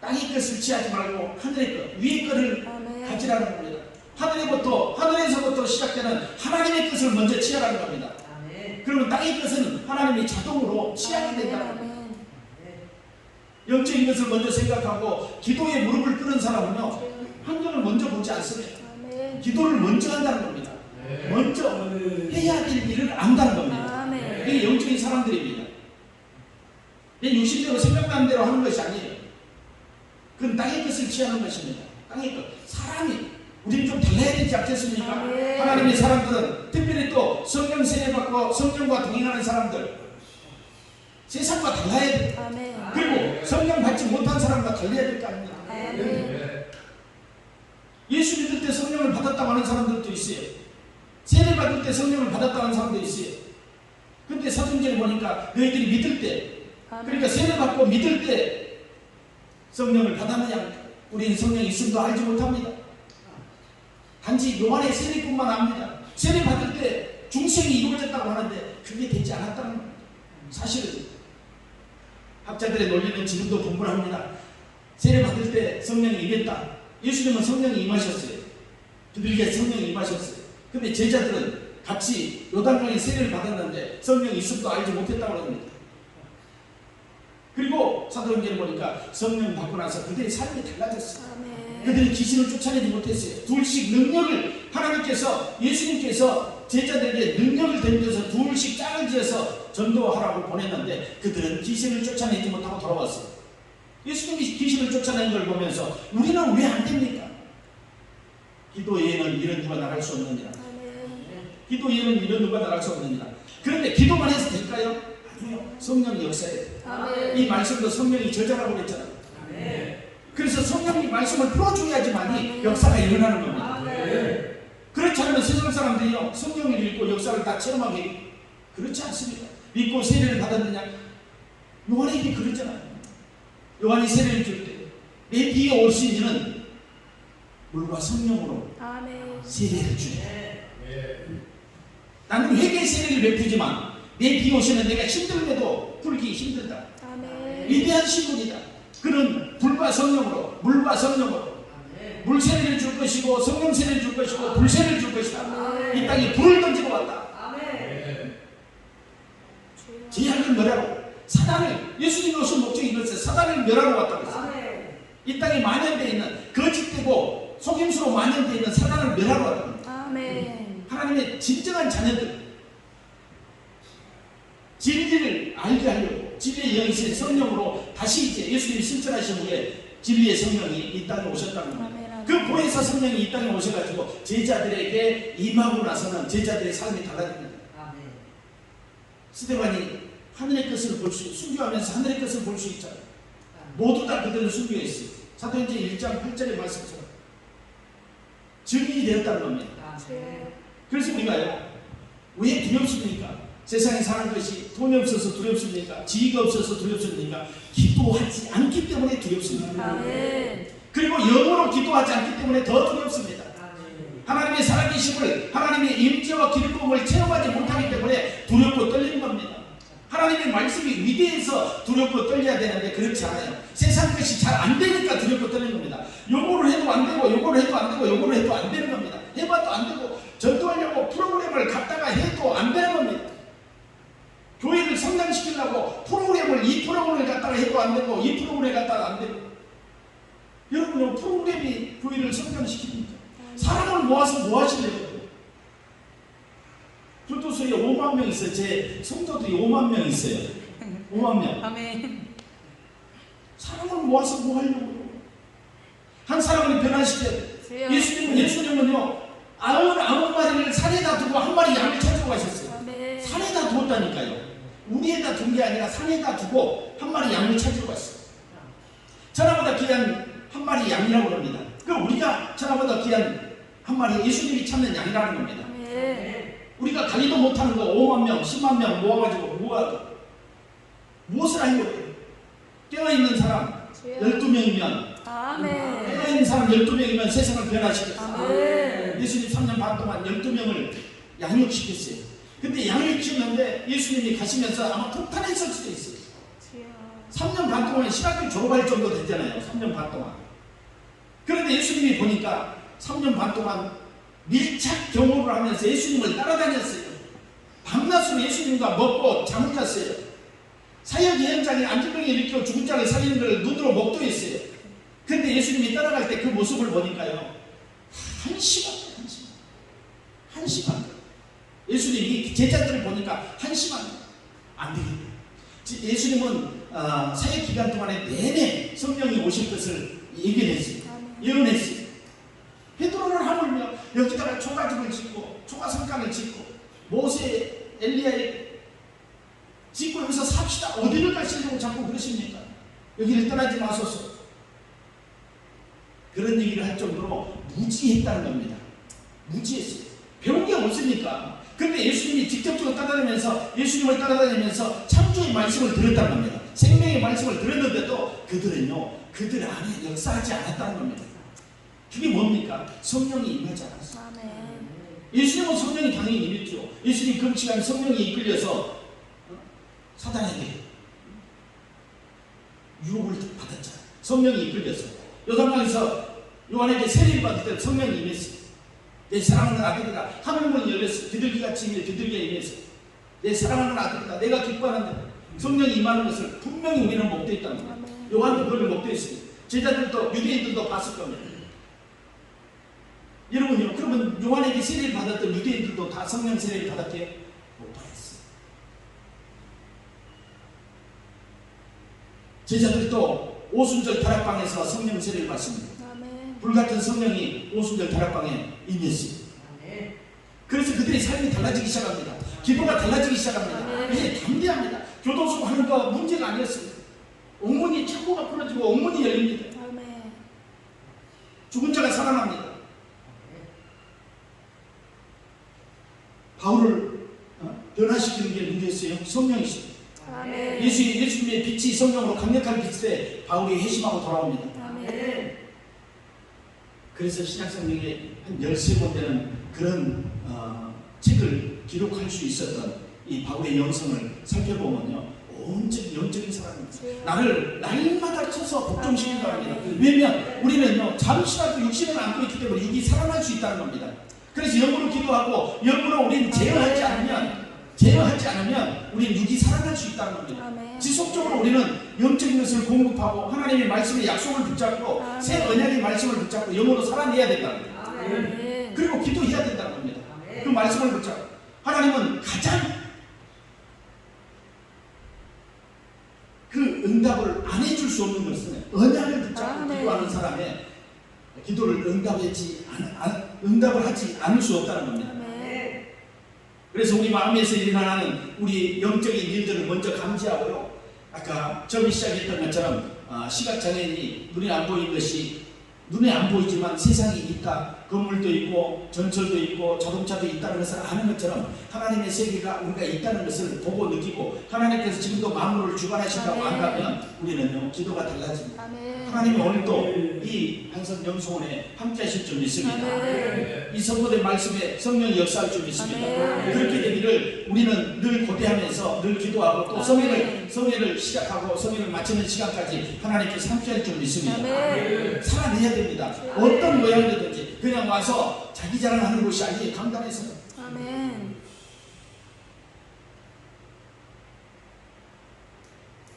땅의 것을 취하지 말고 하늘의 것, 위의 것을 아멘. 가지라는 겁니다. 하늘에서부터 시작되는 하나님의 것을 먼저 취하라는 겁니다. 아멘. 그러면 땅의 것은 하나님이 자동으로 취하게 된다는 겁니다. 아멘. 영적인 것을 먼저 생각하고 기도에 무릎을 꿇은 사람은요 환경을 먼저 보지 않습니다. 아멘. 기도를 먼저 한다는 겁니다. 먼저 해야 될 일을 안다는 겁니다. 아멘. 이게 영적인 사람들입니다. 내 육신대로 생각나는 대로 하는 것이 아니에요. 그건 땅의 것을 취하는 것입니다. 땅의 것. 사람이 우리는 좀 달라야 되지 않겠습니까? 아멘. 하나님의 사람들은 특별히 또 성령 세례받고 성령과 동행하는 사람들 세상과 달라야 돼. 아멘. 그리고 성령 받지 못한 사람과 달라야 될 거 아닙니까? 아멘. 예수 믿을 때 성령을 받았다고 하는 사람들도 있어요. 세례 받을 때 성령을 받았다고 하는 사람도 있어요. 근데 사도행전에 보니까 너희들이 믿을 때, 그러니까 세례 받고 믿을 때 성령을 받았느냐? 우리는 성령이 있음도 알지 못합니다. 단지 요한의 세례뿐만 압니다. 세례 받을 때 중생이 이루어졌다고 하는데 그게 되지 않았다는 겁니다. 사실은 학자들의 논리는 지금도 분분합니다. 세례 받을 때 성령이 임했다. 예수님은 성령이 임하셨어요. 그들에게 성령이 임하셨어요. 근데 제자들은 같이 요단강에 세례를 받았는데 성령이 있음도 알지 못했다고 합니다. 그리고 사도행전에 보니까 성령 받고 나서 그들의 삶이 달라졌어요. 아멘. 그들이 귀신을 쫓아내지 못했어요. 둘씩 능력을 하나님께서, 예수님께서 제자들에게 능력을 던져서 둘씩 짝을 지어서 전도하라고 보냈는데 그들은 귀신을 쫓아내지 못하고 돌아왔어요. 예수님이 귀신을 쫓아낸 걸 보면서 우리는 왜 안 됩니까? 기도 외에는 이런 누가 나갈 수 없느니라. 기도 외에는 이런 누가 나갈 수 없느니라. 그런데 기도만 해서 될까요? 아니요. 성령이 역사해야 돼요. 아멘. 이 말씀도 성령이 저자라고 그랬잖아요. 그래서 성령이 말씀을 풀어줘야지만이 역사가 일어나는 겁니다. 그렇지 않으면 세상 사람들이요 성령을 읽고 역사를 다 체험하기 그렇지 않습니다. 믿고 세례를 받았느냐? 요한의 일이 그러잖아요. 요한이 세례를 줄 때 내 뒤에 오신 이는 물과 성령으로 아멘. 세례를 주네. 나는 회개 세례를 베푸지만 내 뒤에 오시는 내가 힘들게도 풀기 힘들다. 아멘. 위대한 신분이다. 그는 불과 성령으로, 물과 성령으로 물 세례를 줄 것이고 성령 세례를 줄 것이고 불 세례를 줄 것이다. 이 땅에 불을 던지고 왔다. 제약을 멸하고 사단을, 예수님이 오신 목적이 이것을 사단을 멸하고 왔다고 했어요. 이 땅에 만연되어 있는 거짓되고 속임수로 만연되어 있는 사단을 멸하고 왔다고 합니다. 아멘. 하나님의 진정한 자녀들, 진리를 알게 하려고 진리의 영이신 성령으로 다시 이제 예수님이 실천하신 후에 진리의 성령이 이 땅에 오셨다는 겁니다. 그 보혜사 성령이 이 땅에 오셔가지고 제자들에게 임하고 나서는 제자들의 삶이 달라집니다. 스데반이 하늘의 것을 볼 수, 순교하면서 하늘의 것을 볼 수 있잖아요. 모두 다 그들은 순교했어요. 사도행전 1장 8절의 말씀처럼 증인이 되었다는 겁니다. 그래서 우리가요, 왜 두렵습니까? 세상에 사는 것이 돈이 없어서 두렵습니까? 지위가 없어서 두렵습니까? 기도하지 않기 때문에 두렵습니다. 아멘. 그리고 영으로 기도하지 않기 때문에 더 두렵습니다. 하나님의 살아계심을, 하나님의 임재와 기름부음을 체험하지 못하기 때문에 두렵고 떨리는 겁니다. 하나님의 말씀이 위대해서 두렵고 떨려야 되는데 그렇지 않아요. 세상 것이 잘 안 되니까 두렵고 떨리는 겁니다. 요거를 해도 안 되고 요거를 해도 안 되고 요거를 해도 안 되는 겁니다. 해봐도 안 되고 전도하려고 프로그램을 갖다가 해도 안 되는 겁니다. 교회를 성장시키려고 프로그램을 이 프로그램을 갖다가 해도 안 되고 이 프로그램을 갖다가 안 되고 여러분 프로그램이 교회를 성장시킵니까? 사람을 모아서 뭐 하시려고? 교도소에 5만 명 있어요. 제 성도들이 5만 명 있어요. 5만 명. 아멘. 사람을 모아서 뭐 하려고요? 한 사람을 변화시켜야 돼. 예수님은요, 아무 마리를 산에다 두고 한 마리 양을 찾으러 가셨어요. 아멘. 산에다 두었다니까요. 우리에다 둔 게 아니라 산에다 두고 한 마리 양을 찾으러 갔어요. 천하보다 귀한 한 마리 양이라고 합니다. 그럼 우리가 천하보다 귀한 한 마리 예수님이 찾는 양이라는 겁니다. 아멘. 우리가 관리도 못하는 거 5만 명, 10만 명 모아가지고 무엇을 하려고 해요? 깨어있는 사람 12명이면 아멘. 깨어있는 사람 12명이면 세상을 변화시켰어요. 아멘. 예수님 3년 반 동안 12명을 양육시켰어요. 근데 양육시켰는데 예수님이 가시면서 아마 폭탄했을 수도 있어요. 3년 반 동안 신학교 졸업할 정도 됐잖아요. 3년 반 동안. 그런데 예수님이 보니까 3년 반 동안 밀착 경호를 하면서 예수님을 따라다녔어요. 밤낮으로 예수님과 먹고 잠을 잤어요. 사역 여행장에 안진병이 일으켜 죽은 자를 살리는 걸 눈으로 목도했어요. 그런데 예수님이 따라갈 때 그 모습을 보니까요, 한심한 예수님이 제자들을 보니까 한심한 안 되겠다. 예수님은 사역 기간 동안에 내내 성령이 오실 것을 예견했어요. 예언했어요. 베드로를 하물며 여기다가 초가집을 짓고 초가성강을 짓고 모세 엘리야에 짓고 여기서 합시다. 어디를 가시려고 자꾸 그러십니까? 여기를 떠나지 마소서. 그런 얘기를 할 정도로 무지했다는 겁니다. 무지했어요. 배운 게 없으니까. 그런데 예수님이 직접적으로 따라다니면서 예수님을 따라다니면서 창조의 말씀을 들었다는 겁니다. 생명의 말씀을 들었는데도 그들은요, 그들 안에 역사하지 않았다는 겁니다. 그게 뭡니까? 성령이 임하지 않았어요. 아멘. 예수님은 성령이 당연히 임했죠. 예수님 금식한 성령이 이끌려서 사단에게 유혹을 받았잖아요. 성령이 이끌려서 요단강에서 요한에게 세례를 받을 때 성령이 임했어요. 내 사랑하는 아들이다. 하늘문이 열렸어. 비둘기같이 임해 비둘기가 임했어. 내 사랑하는 아들이다. 내가 기뻐하는데 성령이 임하는 것을 분명히 우리는 목도했다는 거예요. 요한도 그걸 목도했어요. 제자들도 유대인들도 봤을 겁니다. 여러분요, 그러면 요한에게 세례를 받았던 유대인들도 다 성령 세례를 받았게 못 받았어요. 제자들도 오순절 다락방에서 성령 세례를 받습니다. 불같은 성령이 오순절 다락방에 임했어요. 그래서 그들의 삶이 달라지기 시작합니다. 기도가 달라지기 시작합니다. 이제 담대합니다. 교도소 하는 거 문제가 아니었습니다. 옥문이 창고가 풀어지고 옥문이 열립니다. 죽은 자가 살아납니다. 바울을 변화시키는 게 누구였어요? 성령이시죠. 예수님의 빛이 성령으로 강력한 빛에 바울이 회심하고 돌아옵니다. 그래서 신약성경에 한 13권 되는 그런 책을 기록할 수 있었던 이 바울의 영성을 살펴보면요, 온전히 영적인 사람입니다. 나를 날마다 쳐서 복종시킨다고 합니다. 왜냐하면 우리는요, 잠시라도 육신을 안고 있기 때문에 육이 살아날 수 있다는 겁니다. 그래서 영으로 기도하고 영으로 우리는 제어하지 않으면 우리는 육이 살아날 수 있다는 겁니다. 지속적으로 우리는 영적인 것을 공급하고 하나님의 말씀의 약속을 붙잡고 새 언약의 말씀을 붙잡고 영으로 살아내야 된다는 겁니다. 그리고 기도해야 된다는 겁니다. 그 말씀을 붙잡고 하나님은 가장 그 응답을 안 해줄 수 없는 것은 언약을 붙잡고 기도하는 사람의 기도를 응답을 하지 않을 수 없다는 겁니다. 그래서 우리 마음에서 일어나는 우리 영적인 일들을 먼저 감지하고요. 아까 처음에 시작했던 것처럼 시각장애인이 눈에 안 보이는 것이 눈에 안 보이지만 세상이 있다. 건물도 있고 전철도 있고 자동차도 있다는 것을 아는 것처럼 하나님의 세계가 우리가 있다는 것을 보고 느끼고 하나님께서 지금도 만물을 주관하신다고 안다면 우리는요, 기도가 달라집니다. 하나님이 오늘도 이 한선 영성원에 함께 하실 줄 믿습니다. 이 선포된 말씀에 성령이 역사할 줄 믿습니다. 그렇게 되기를 우리는 늘 고대하면서 늘 기도하고 또 성회를 시작하고 성회를 마치는 시간까지 하나님께서 함께 할 줄 믿습니다. 살아내야 됩니다. 어떤 모양이든지 그냥 와서 자기 자랑하는 것이 아니에요. 강단에서.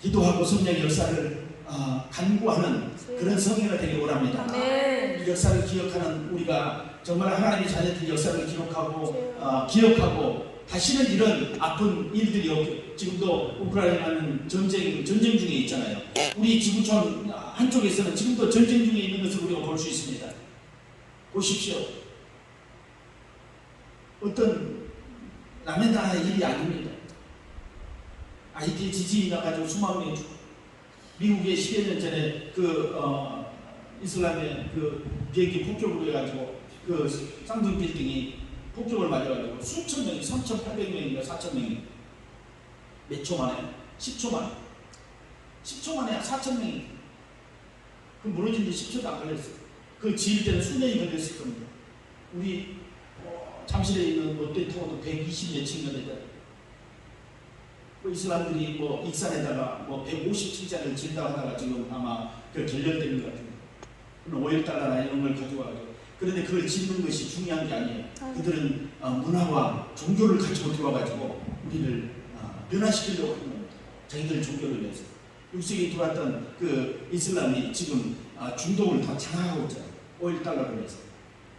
기도하고 성령의 역사를 간구하는 그런 성회가 되길 원합니다. 이 역사를 기억하는 우리가 정말 하나님의 자녀들의 역사를 기억하고 다시는 이런 아픈 일들이 없게. 지금도 우크라이나는 전쟁 중에 있잖아요. 우리 지구촌 한쪽에서는 지금도 전쟁 중에 있는 것을 우리가 볼 수 있습니다. 보십시오. 어떤 남의 나라의 일이 아닙니다. 아이티 지진이 나가지고 수만 명이 죽고, 미국에 10여 년 전에 이슬람의 비행기 폭격으로 해가지고 쌍둥이 빌딩이 폭격을 맞아가지고 수천 명이 3,800명인가 4,000명이 몇 초 만에? 10초 만에 4,000명이 무너진 지 10초도 안 걸렸어요. 그 지을 때는 수년이 걸렸을 겁니다. 우리 잠실에 있는 롯데타워도 120몇 층이나 되잖아요. 이슬람들이 익산에다가 150층짜리를 지은다고 하다가 지금 아마 결렬되는 것 같은데, $5,000나 이런 걸 가져와가지고. 그런데 그걸 짓는 것이 중요한 게 아니에요. 그들은 문화와 종교를 가지고 들어와가지고 우리를 변화시키려고 하는 겁니다. 자기들 종교를 위해서. 6세기에 들어왔던 그 이슬람이 지금 중동을 다 장악하고 있잖아요. $5,000를 위해서.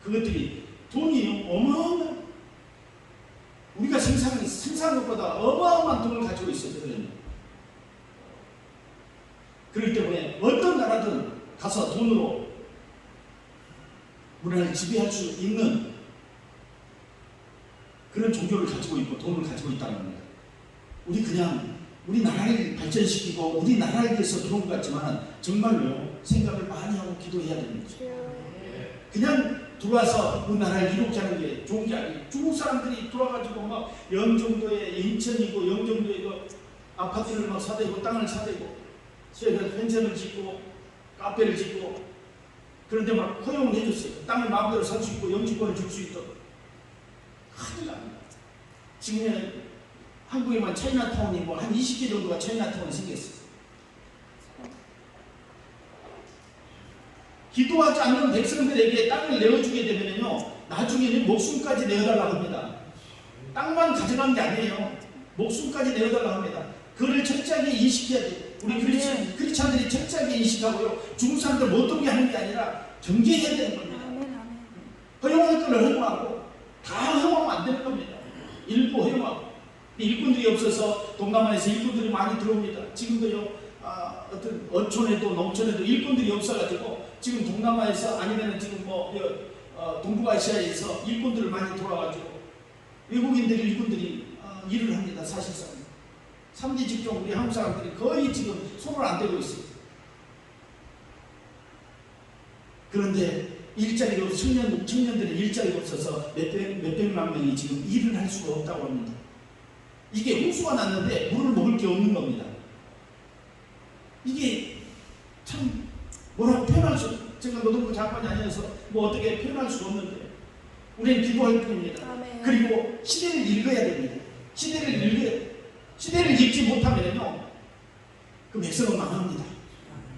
그것들이 돈이 어마어마한, 우리가 생산한 것보다 어마어마한 돈을 가지고 있어요. 그렇기 때문에 어떤 나라든 가서 돈으로 문화를 지배할 수 있는 그런 종교를 가지고 있고 돈을 가지고 있다는 겁니다. 우리 그냥 우리나라를 발전시키고 우리나라를 위해서 들어온 것 같지만 정말로 생각을 많이 하고 기도해야 됩니다. 그냥 들어와서 우리나라를 이롭게 하는 게 좋은 게 아니에요. 중국 사람들이 들어와가지고 막 영종도에 인천이고 영종도에 그 아파트를 막 사대고 땅을 사대고 펜션을 짓고 카페를 짓고 그런데 막 허용을 해줬어요. 땅을 마음대로 살 수 있고 영주권을 줄 수 있도록. 큰일 납니다. 지금 한국에만 차이나타운이 뭐 한 20개 정도가 차이나타운이 생겼어요. 기도하지 않는 백성들에게 땅을 내어주게 되면요 나중에는 목숨까지 내어달라고 합니다. 땅만 가져간 게 아니에요. 목숨까지 내어달라고 합니다. 그를 철저하게 인식해야 돼요. 우리 크리스찬들이 철저하게 인식하고요. 중국 사람들 못 오게 하는 게 아니라 경계해야 되는 겁니다. 허용할 걸 허용하고 다 허용하면 안 되는 겁니다. 일부 허용하고. 일꾼들이 없어서 동남아에서 일꾼들이 많이 들어옵니다. 지금도요 어떤 어촌에도 농촌에도 일꾼들이 없어가지고 지금 동남아에서 아니면 지금 뭐 동북아시아에서 일꾼들을 많이 돌아가지고 외국인들 일꾼들이 일을 합니다. 사실상 3대 직종 우리 한국 사람들이 거의 지금 손을 안 대고 있어요. 그런데 일자리가 청년들은 일자리가 없어서 몇백만 명이 지금 일을 할 수가 없다고 합니다. 이게 홍수가 났는데 물을 먹을 게 없는 겁니다. 이게 참 뭐라고 표현할 수 제가 노동부 장관이 아니어서 뭐 어떻게 표현할 수 없는데 우리는 기도할 뿐입니다. 아멘. 그리고 시대를 읽어야 됩니다. 시대를 읽지 못하면요 그 백성은 망합니다.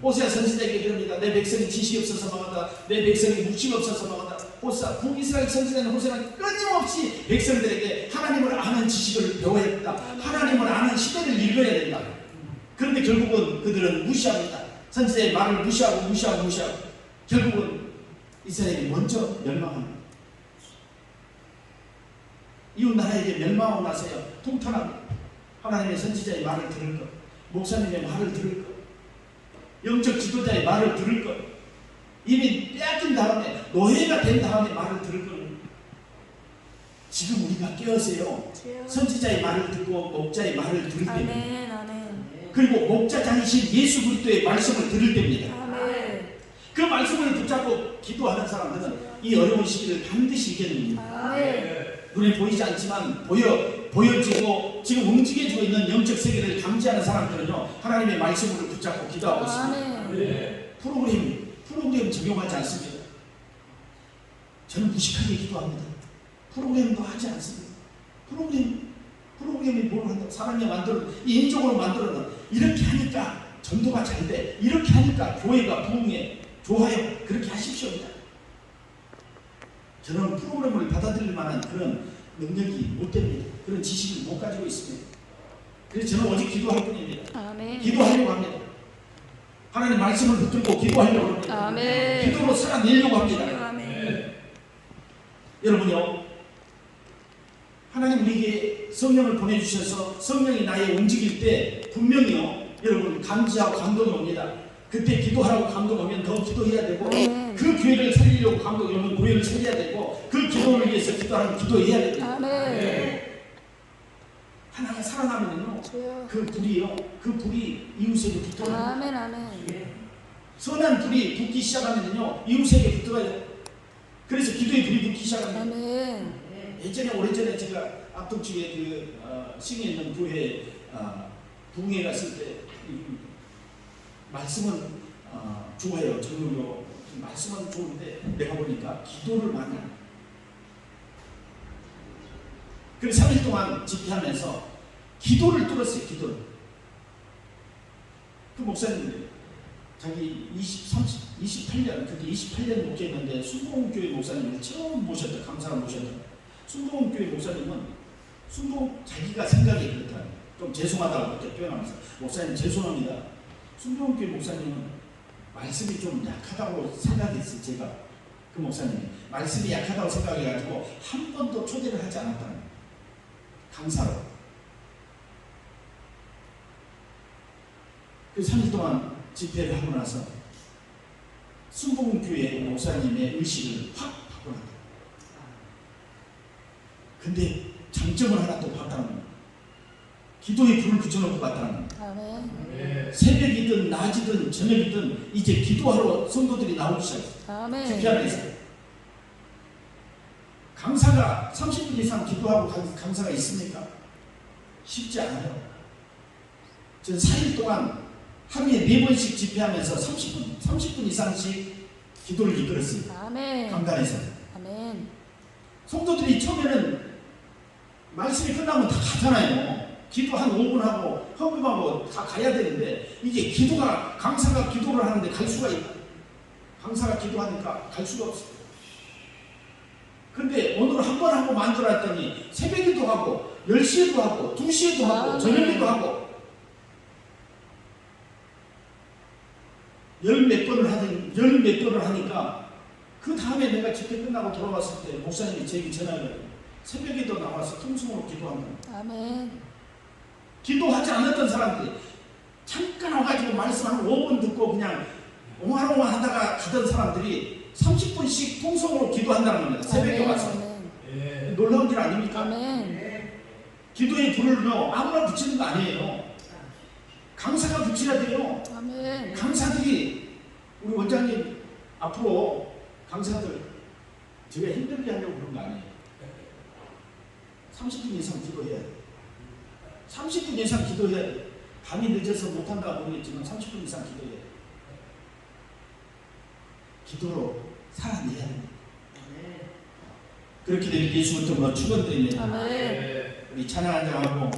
호세아 선지자에게 그럽니다. 내 백성이 지식이 없어서 망한다. 내 백성이 묵심이 없어서 망한다. 호세아 북이스라엘 선지자는 호세아는 끊임없이 백성들에게 하나님을 아는 지식을 배워야 된다. 하나님을 아는 시대를 읽어야 된다. 그런데 결국은 그들은 무시합니다. 선지자의 말을 무시하고 결국은 이스라엘이 먼저 멸망합니다. 이웃 나라에게 멸망하고 나서야 통탄합니다. 하나님의 선지자의 말을 들을 것, 목사님의 말을 들을 것, 영적 지도자의 말을 들을 것, 이미 빼앗긴 다음에 노예가 된 다음에 말을 들을 겁니다. 지금 우리가 깨어서요 선지자의 말을 듣고 목자의 말을 들을 때입니다. 그리고 목자장이신 예수 그리스도의 말씀을 들을 때입니다. 그 말씀을 붙잡고 기도하는 사람들은 이 어려운 시기를 반드시 이겨냅니다. 눈에 보이지 않지만 보여지고 지금 움직여지고 있는 영적 세계를 감지하는 사람들은요 하나님의 말씀을 붙잡고 기도하고 있습니다. 프로그램 적용하지 않습니다. 저는 무식하게 기도합니다. 프로그램도 하지 않습니다. 프로그램이 뭘 한다? 사람이 인적으로 만들어놔. 이렇게 하니까 전도가 잘 돼. 이렇게 하니까 교회가 부흥해. 좋아요. 그렇게 하십시오. 저는 프로그램을 받아들일 만한 그런 능력이 못 됩니다. 그런 지식을 못 가지고 있습니다. 그래서 저는 오직 기도할 뿐입니다. 기도하려고 합니다. 하나님 말씀을 붙들고 기도하려고 합니다. 기도로 살아내려고 합니다. 여러분요, 하나님 우리에게 성령을 보내주셔서 성령이 나의 움직일 때 분명히요 여러분 감지하고 감동이 옵니다. 그때 기도하라고 감동하면 더 기도해야 되고 그 교회를 살리려고 감동이 오면 교회를 살려야 되고 그 기도를 위해서 기도하면 기도해야 됩니다. 하나가 살아나면요 그 불이 이웃에게 붙어요. 선한 불이 붙기 시작하면요 이웃에게 붙어요. 그래서 기도의 불이 붙기 시작합니다. 오래전에 제가 앞동쪽에 싱에 있는 교회 부흥회 갔을 때 말씀은 좋아요. 정말로 말씀은 좋은데 내가 보니까 기도를 많이 합니다. 그래서 3일 동안 집회하면서 기도를 뚫었어요. 기도를. 그 목사님들 자기 28년 그때 28년 목회했는데 순복음교회 목사님을 처음 모셨다. 강사로 모셨다. 순복음교회 목사님은 자기가 생각이 그렇다. 좀 죄송하다고 그렇게 표현하면서 목사님 죄송합니다. 순복음교회 목사님은 말씀이 좀 약하다고 생각했어요. 제가 그 목사님이 말씀이 약하다고 생각해가지고 한 번도 초대를 하지 않았다는 거예요. 강사로. 그 3일 동안 집회를 하고 나서 순복음교회 목사님의 의식을 확 바꿔놨다. 근데 장점을 하나 또 봤다는 거예요. 기도에 불을 붙여놓고 갔다는 거예요. 아멘. 새벽이든 낮이든 저녁이든 이제 기도하러 성도들이 나오기 시작했어요. 아멘. 집회하면서 강사가 30분 이상 기도하고 강사가 있습니까? 쉽지 않아요. 전 4일 동안 하루에 4번씩 집회하면서 30분 이상씩 기도를 이끌었습니다. 아멘. 강단에서. 아멘. 성도들이 처음에는 말씀이 끝나면 다 가잖아요. 기도 한 5분 하고 헌금하고 다 가야 되는데 이게 기도가 강사가 기도를 하는데 갈 수가 있다. 강사가 기도하니까 갈 수가 없어요. 근데 오늘 한 번 하고 만들었더니 새벽에도 하고 10시에도 하고 2시에도 하고 저녁에도 하고 열 몇 번을 하니까 그 다음에 내가 집회 끝나고 돌아왔을 때 목사님이 제게 전화를 새벽에도 나와서 통성으로 기도한다. 아멘. 기도하지 않았던 사람들이 잠깐 와가지고 말씀 한 5분 듣고 그냥 옹알옹알 하다가 가던 사람들이 30분씩 통성으로 기도한다는 겁니다. 새벽에 와서. 아멘. 놀라운 일 아닙니까? 아멘. 기도의 불을요 아무나 붙이는 거 아니에요. 강사가 붙여야 돼요. 아멘. 강사들이 우리 원장님 앞으로 강사들 제가 힘들게 하려고 그런 거 아니에요. 30분 이상 기도해야 돼요. 30분 이상 기도해야 돼요. 밤이 늦어서 못한다고 모르겠지만 30분 이상 기도해야 돼요. 기도로 살아내야 됩니다. 그렇게 되면 예수 그리스도로 축원드립니다. 아멘. 우리 찬양 한장하고